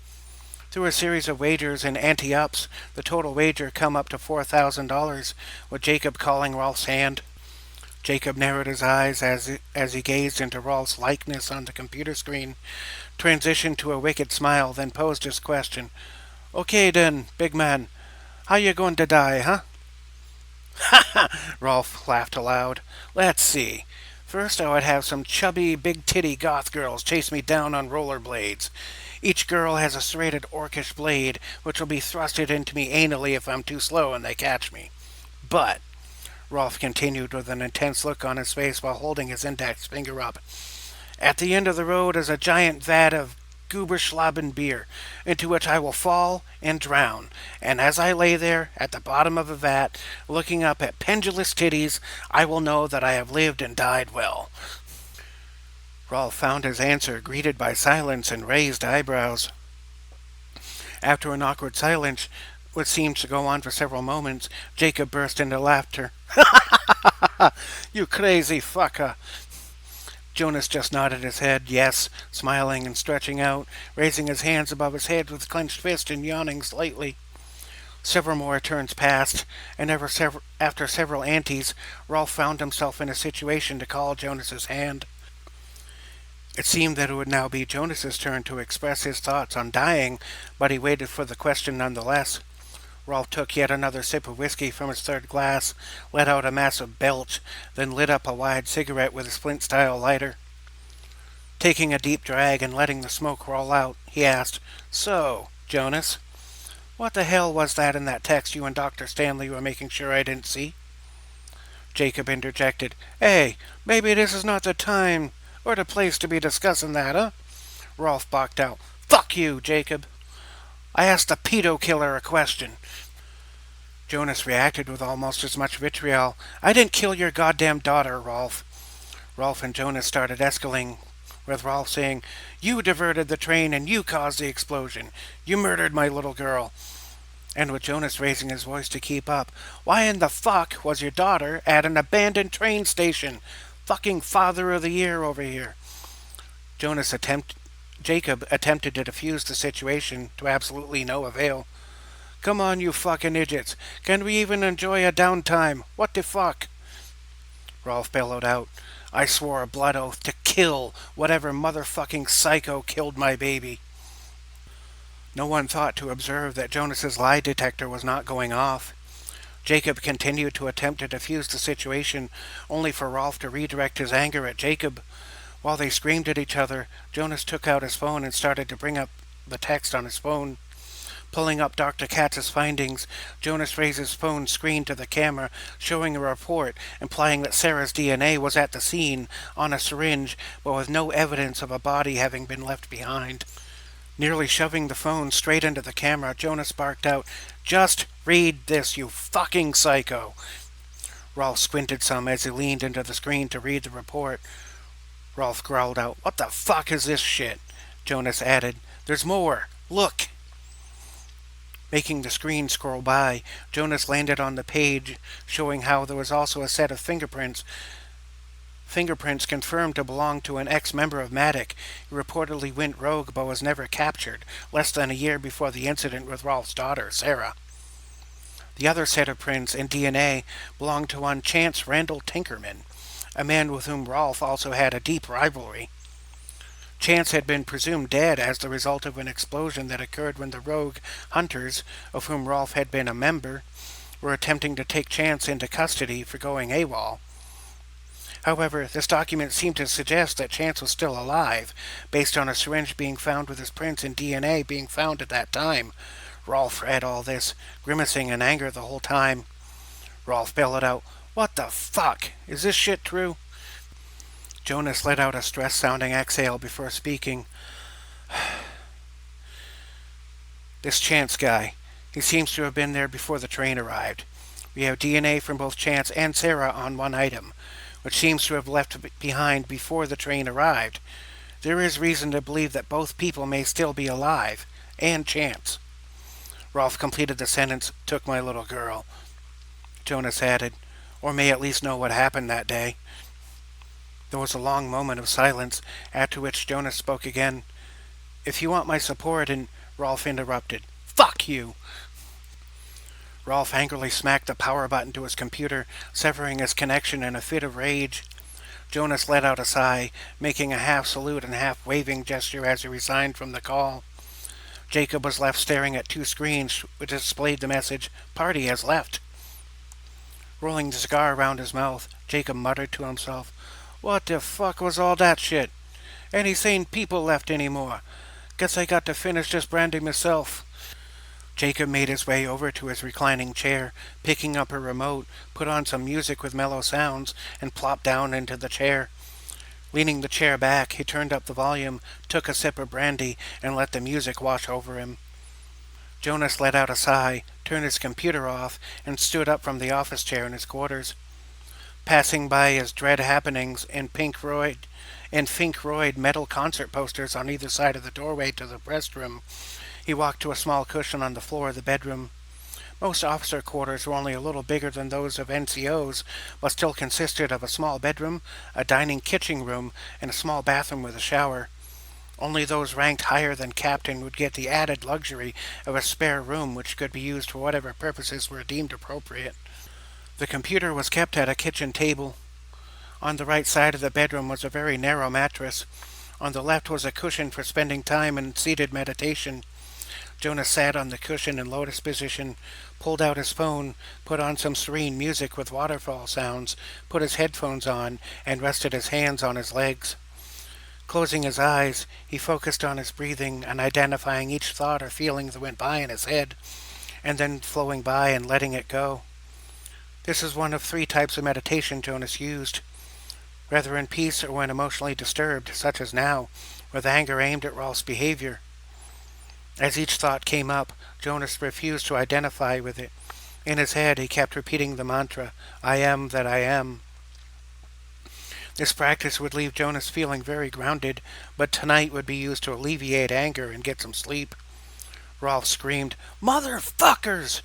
Through a series of wagers and ante-ups, the total wager come up to $4,000, with Jacob calling Rolf's hand. Jacob narrowed his eyes as he gazed into Rolf's likeness on the computer screen, transitioned to a wicked smile, then posed his question. "Okay then, big man, how you going to die, huh?" "Ha ha!" Rolf laughed aloud. "Let's see. First I would have some chubby, big-titty goth girls chase me down on rollerblades. Each girl has a serrated orcish blade, which will be thrusted into me anally if I'm too slow and they catch me. But," Rolf continued with an intense look on his face while holding his index finger up, "at the end of the road is a giant vat of Guberschlaben beer, into which I will fall and drown, and as I lay there, at the bottom of the vat, looking up at pendulous titties, I will know that I have lived and died well." Rolf found his answer greeted by silence and raised eyebrows. After an awkward silence, which seemed to go on for several moments, Jacob burst into laughter. "You crazy fucker." Jonas just nodded his head, yes, smiling and stretching out, raising his hands above his head with clenched fist and yawning slightly. Several more turns passed, and after several antes, Rolf found himself in a situation to call Jonas's hand. It seemed that it would now be Jonas's turn to express his thoughts on dying, but he waited for the question nonetheless. Rolf took yet another sip of whiskey from his third glass, let out a massive belch, then lit up a wide cigarette with a splint-style lighter. Taking a deep drag and letting the smoke roll out, he asked, "So, Jonas, what the hell was that in that text you and Dr. Stanley were making sure I didn't see?" Jacob interjected, "Hey, maybe this is not the time or the place to be discussing that, huh?" Rolf barked out, "Fuck you, Jacob. I asked the pedo killer a question." Jonas reacted with almost as much vitriol. "I didn't kill your goddamn daughter, Rolf." Rolf and Jonas started escalating, with Rolf saying, "You diverted the train and you caused the explosion. You murdered my little girl." And with Jonas raising his voice to keep up, "Why in the fuck was your daughter at an abandoned train station? Fucking father of the year over here." Jacob attempted to defuse the situation to absolutely no avail. "Come on, you fucking idiots. Can we even enjoy a downtime? What the fuck?" Rolf bellowed out, "I swore a blood oath to kill whatever motherfucking psycho killed my baby." No one thought to observe that Jonas's lie detector was not going off. Jacob continued to attempt to defuse the situation, only for Rolf to redirect his anger at Jacob. While they screamed at each other, Jonas took out his phone and started to bring up the text on his phone. Pulling up Dr. Katz's findings, Jonas raised his phone screen to the camera, showing a report implying that Sarah's DNA was at the scene, on a syringe, but with no evidence of a body having been left behind. Nearly shoving the phone straight into the camera, Jonas barked out, "Just read this, you fucking psycho." Rolf squinted some as he leaned into the screen to read the report. Rolf growled out, "What the fuck is this shit?" Jonas added, "There's more. Look." Making the screen scroll by, Jonas landed on the page showing how there was also a set of fingerprints. Fingerprints confirmed to belong to an ex-member of Matic, who reportedly went rogue but was never captured, less than a year before the incident with Rolf's daughter, Sarah. The other set of prints and DNA belonged to one Chance Randall Tinkerman, a man with whom Rolf also had a deep rivalry. Chance had been presumed dead as the result of an explosion that occurred when the rogue hunters, of whom Rolf had been a member, were attempting to take Chance into custody for going AWOL. However, this document seemed to suggest that Chance was still alive, based on a syringe being found with his prints and DNA being found at that time. Rolf read all this, grimacing in anger the whole time. Rolf bellowed out, "What the fuck? Is this shit true?" Jonas let out a stressed-sounding exhale before speaking. "This Chance guy. He seems to have been there before the train arrived. We have DNA from both Chance and Sarah on one item, which seems to have left behind before the train arrived. There is reason to believe that both people may still be alive, and Chance." Rolf completed the sentence, "took my little girl." Jonas added, "or may at least know what happened that day." There was a long moment of silence, after which Jonas spoke again. "If you want my support," and Rolf interrupted, "Fuck you!" Rolf angrily smacked the power button to his computer, severing his connection in a fit of rage. Jonas let out a sigh, making a half salute and half waving gesture as he resigned from the call. Jacob was left staring at two screens which displayed the message, "Party has left." Rolling the cigar around his mouth, Jacob muttered to himself, "What the fuck was all that shit? Any sane people left anymore? Guess I got to finish this brandy myself." Jacob made his way over to his reclining chair, picking up a remote, put on some music with mellow sounds, and plopped down into the chair. Leaning the chair back, he turned up the volume, took a sip of brandy, and let the music wash over him. Jonas let out a sigh, turned his computer off, and stood up from the office chair in his quarters. Passing by his dread happenings and Pink Floyd metal concert posters on either side of the doorway to the restroom, he walked to a small cushion on the floor of the bedroom. Most officer quarters were only a little bigger than those of NCOs, but still consisted of a small bedroom, a dining kitchen room, and a small bathroom with a shower. Only those ranked higher than captain would get the added luxury of a spare room which could be used for whatever purposes were deemed appropriate. The computer was kept at a kitchen table. On the right side of the bedroom was a very narrow mattress. On the left was a cushion for spending time in seated meditation. Jonas sat on the cushion in lotus position, pulled out his phone, put on some serene music with waterfall sounds, put his headphones on, and rested his hands on his legs. Closing his eyes, he focused on his breathing and identifying each thought or feeling that went by in his head, and then flowing by and letting it go. This is one of 3 types of meditation Jonas used. Whether in peace or when emotionally disturbed, such as now, with anger aimed at Rolf's behavior. As each thought came up, Jonas refused to identify with it. In his head, he kept repeating the mantra, "I am that I am." This practice would leave Jonas feeling very grounded, but tonight would be used to alleviate anger and get some sleep. Rolf screamed, "Motherfuckers!"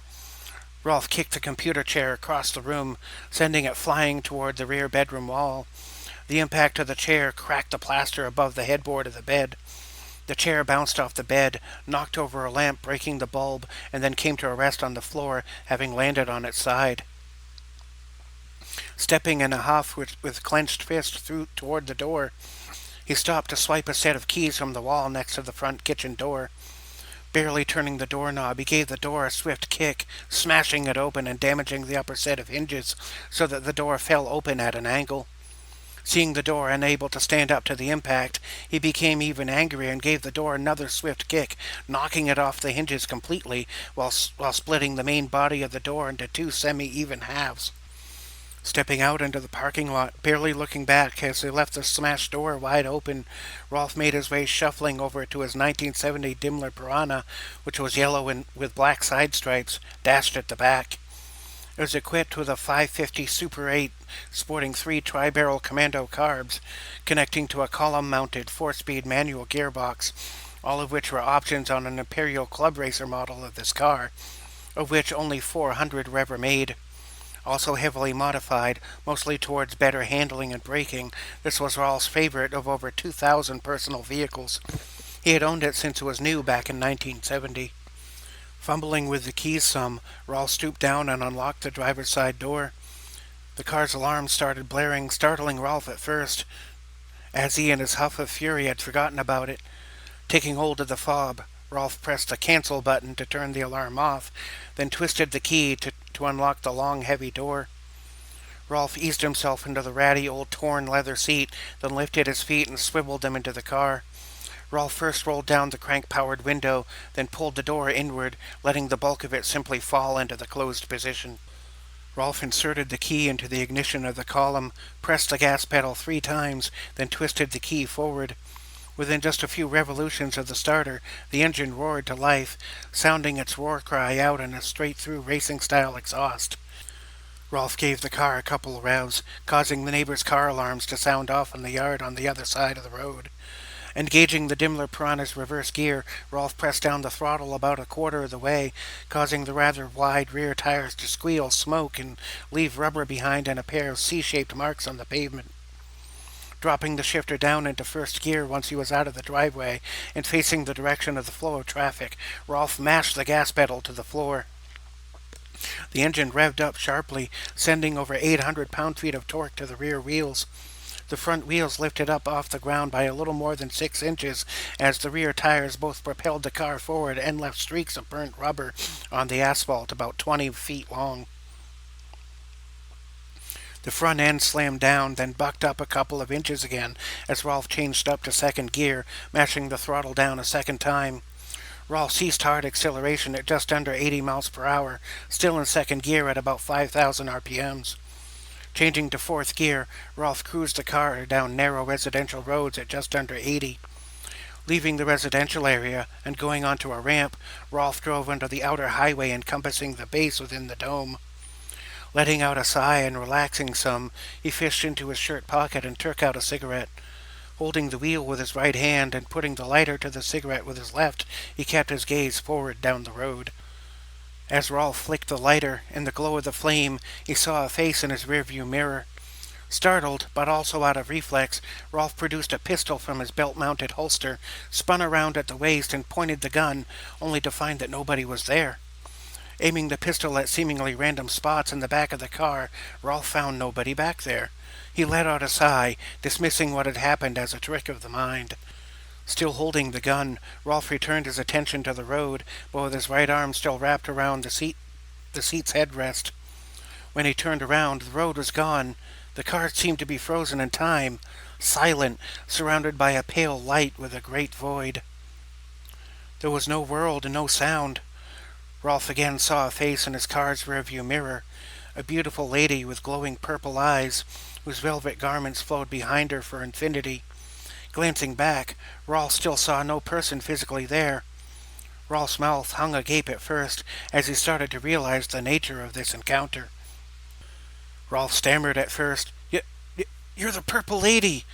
Rolf kicked the computer chair across the room, sending it flying toward the rear bedroom wall. The impact of the chair cracked the plaster above the headboard of the bed. The chair bounced off the bed, knocked over a lamp, breaking the bulb, and then came to a rest on the floor, having landed on its side. Stepping in a huff with clenched fist toward the door, he stopped to swipe a set of keys from the wall next to the front kitchen door. Barely turning the doorknob, he gave the door a swift kick, smashing it open and damaging the upper set of hinges so that the door fell open at an angle. Seeing the door unable to stand up to the impact, he became even angrier and gave the door another swift kick, knocking it off the hinges completely while splitting the main body of the door into 2 semi-even halves. Stepping out into the parking lot, barely looking back as he left the smashed door wide open, Rolf made his way shuffling over to his 1970 Daimler Piranha, which was yellow and with black side stripes, dashed at the back. It was equipped with a 550 Super 8 sporting 3 tri-barrel commando carbs, connecting to a column-mounted 4-speed manual gearbox, all of which were options on an Imperial Club Racer model of this car, of which only 400 were ever made. Also heavily modified, mostly towards better handling and braking, this was Rolf's favorite of over 2,000 personal vehicles. He had owned it since it was new back in 1970. Fumbling with the keys some, Rolf stooped down and unlocked the driver's side door. The car's alarm started blaring, startling Rolf at first, as he in his huff of fury had forgotten about it. Taking hold of the fob, Rolf pressed the cancel button to turn the alarm off, then twisted the key to unlock the long, heavy door. Rolf eased himself into the ratty old torn leather seat, then lifted his feet and swiveled them into the car. Rolf first rolled down the crank-powered window, then pulled the door inward, letting the bulk of it simply fall into the closed position. Rolf inserted the key into the ignition of the column, pressed the gas pedal 3 times, then twisted the key forward. Within just a few revolutions of the starter, the engine roared to life, sounding its roar cry out in a straight-through racing-style exhaust. Rolf gave the car a couple of revs, causing the neighbor's car alarms to sound off in the yard on the other side of the road. Engaging the Daimler Piranha's reverse gear, Rolf pressed down the throttle about a quarter of the way, causing the rather wide rear tires to squeal smoke and leave rubber behind and a pair of C-shaped marks on the pavement. Dropping the shifter down into first gear once he was out of the driveway and facing the direction of the flow of traffic, Rolf mashed the gas pedal to the floor. The engine revved up sharply, sending over 800 pound-feet of torque to the rear wheels. The front wheels lifted up off the ground by a little more than 6 inches as the rear tires both propelled the car forward and left streaks of burnt rubber on the asphalt about 20 feet long. The front end slammed down, then bucked up a couple of inches again as Rolf changed up to second gear, mashing the throttle down a second time. Rolf ceased hard acceleration at just under 80 miles per hour, still in second gear at about 5,000 RPMs. Changing to fourth gear, Rolf cruised the car down narrow residential roads at just under 80. Leaving the residential area and going onto a ramp, Rolf drove under the outer highway encompassing the base within the dome. Letting out a sigh and relaxing some, he fished into his shirt pocket and took out a cigarette. Holding the wheel with his right hand and putting the lighter to the cigarette with his left, he kept his gaze forward down the road. As Rolf flicked the lighter, in the glow of the flame, he saw a face in his rearview mirror. Startled, but also out of reflex, Rolf produced a pistol from his belt-mounted holster, spun around at the waist and pointed the gun, only to find that nobody was there. Aiming the pistol at seemingly random spots in the back of the car, Rolf found nobody back there. He let out a sigh, dismissing what had happened as a trick of the mind. Still holding the gun, Rolf returned his attention to the road, but with his right arm still wrapped around the seat's headrest. When he turned around, the road was gone. The car seemed to be frozen in time, silent, surrounded by a pale light with a great void. There was no world and no sound. Rolf again saw a face in his car's rearview mirror, a beautiful lady with glowing purple eyes, whose velvet garments flowed behind her for infinity. Glancing back, Rolf still saw no person physically there. Rolf's mouth hung agape at first as he started to realize the nature of this encounter. Rolf stammered at first, You're the Purple Lady!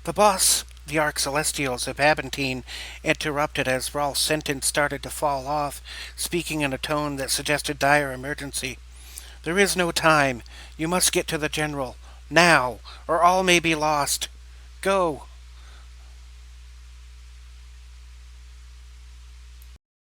The boss, the Arc Celestials of Abentine, interrupted as Rolf's sentence started to fall off, speaking in a tone that suggested dire emergency. There is no time. You must get to the General. Now, or all may be lost. Go!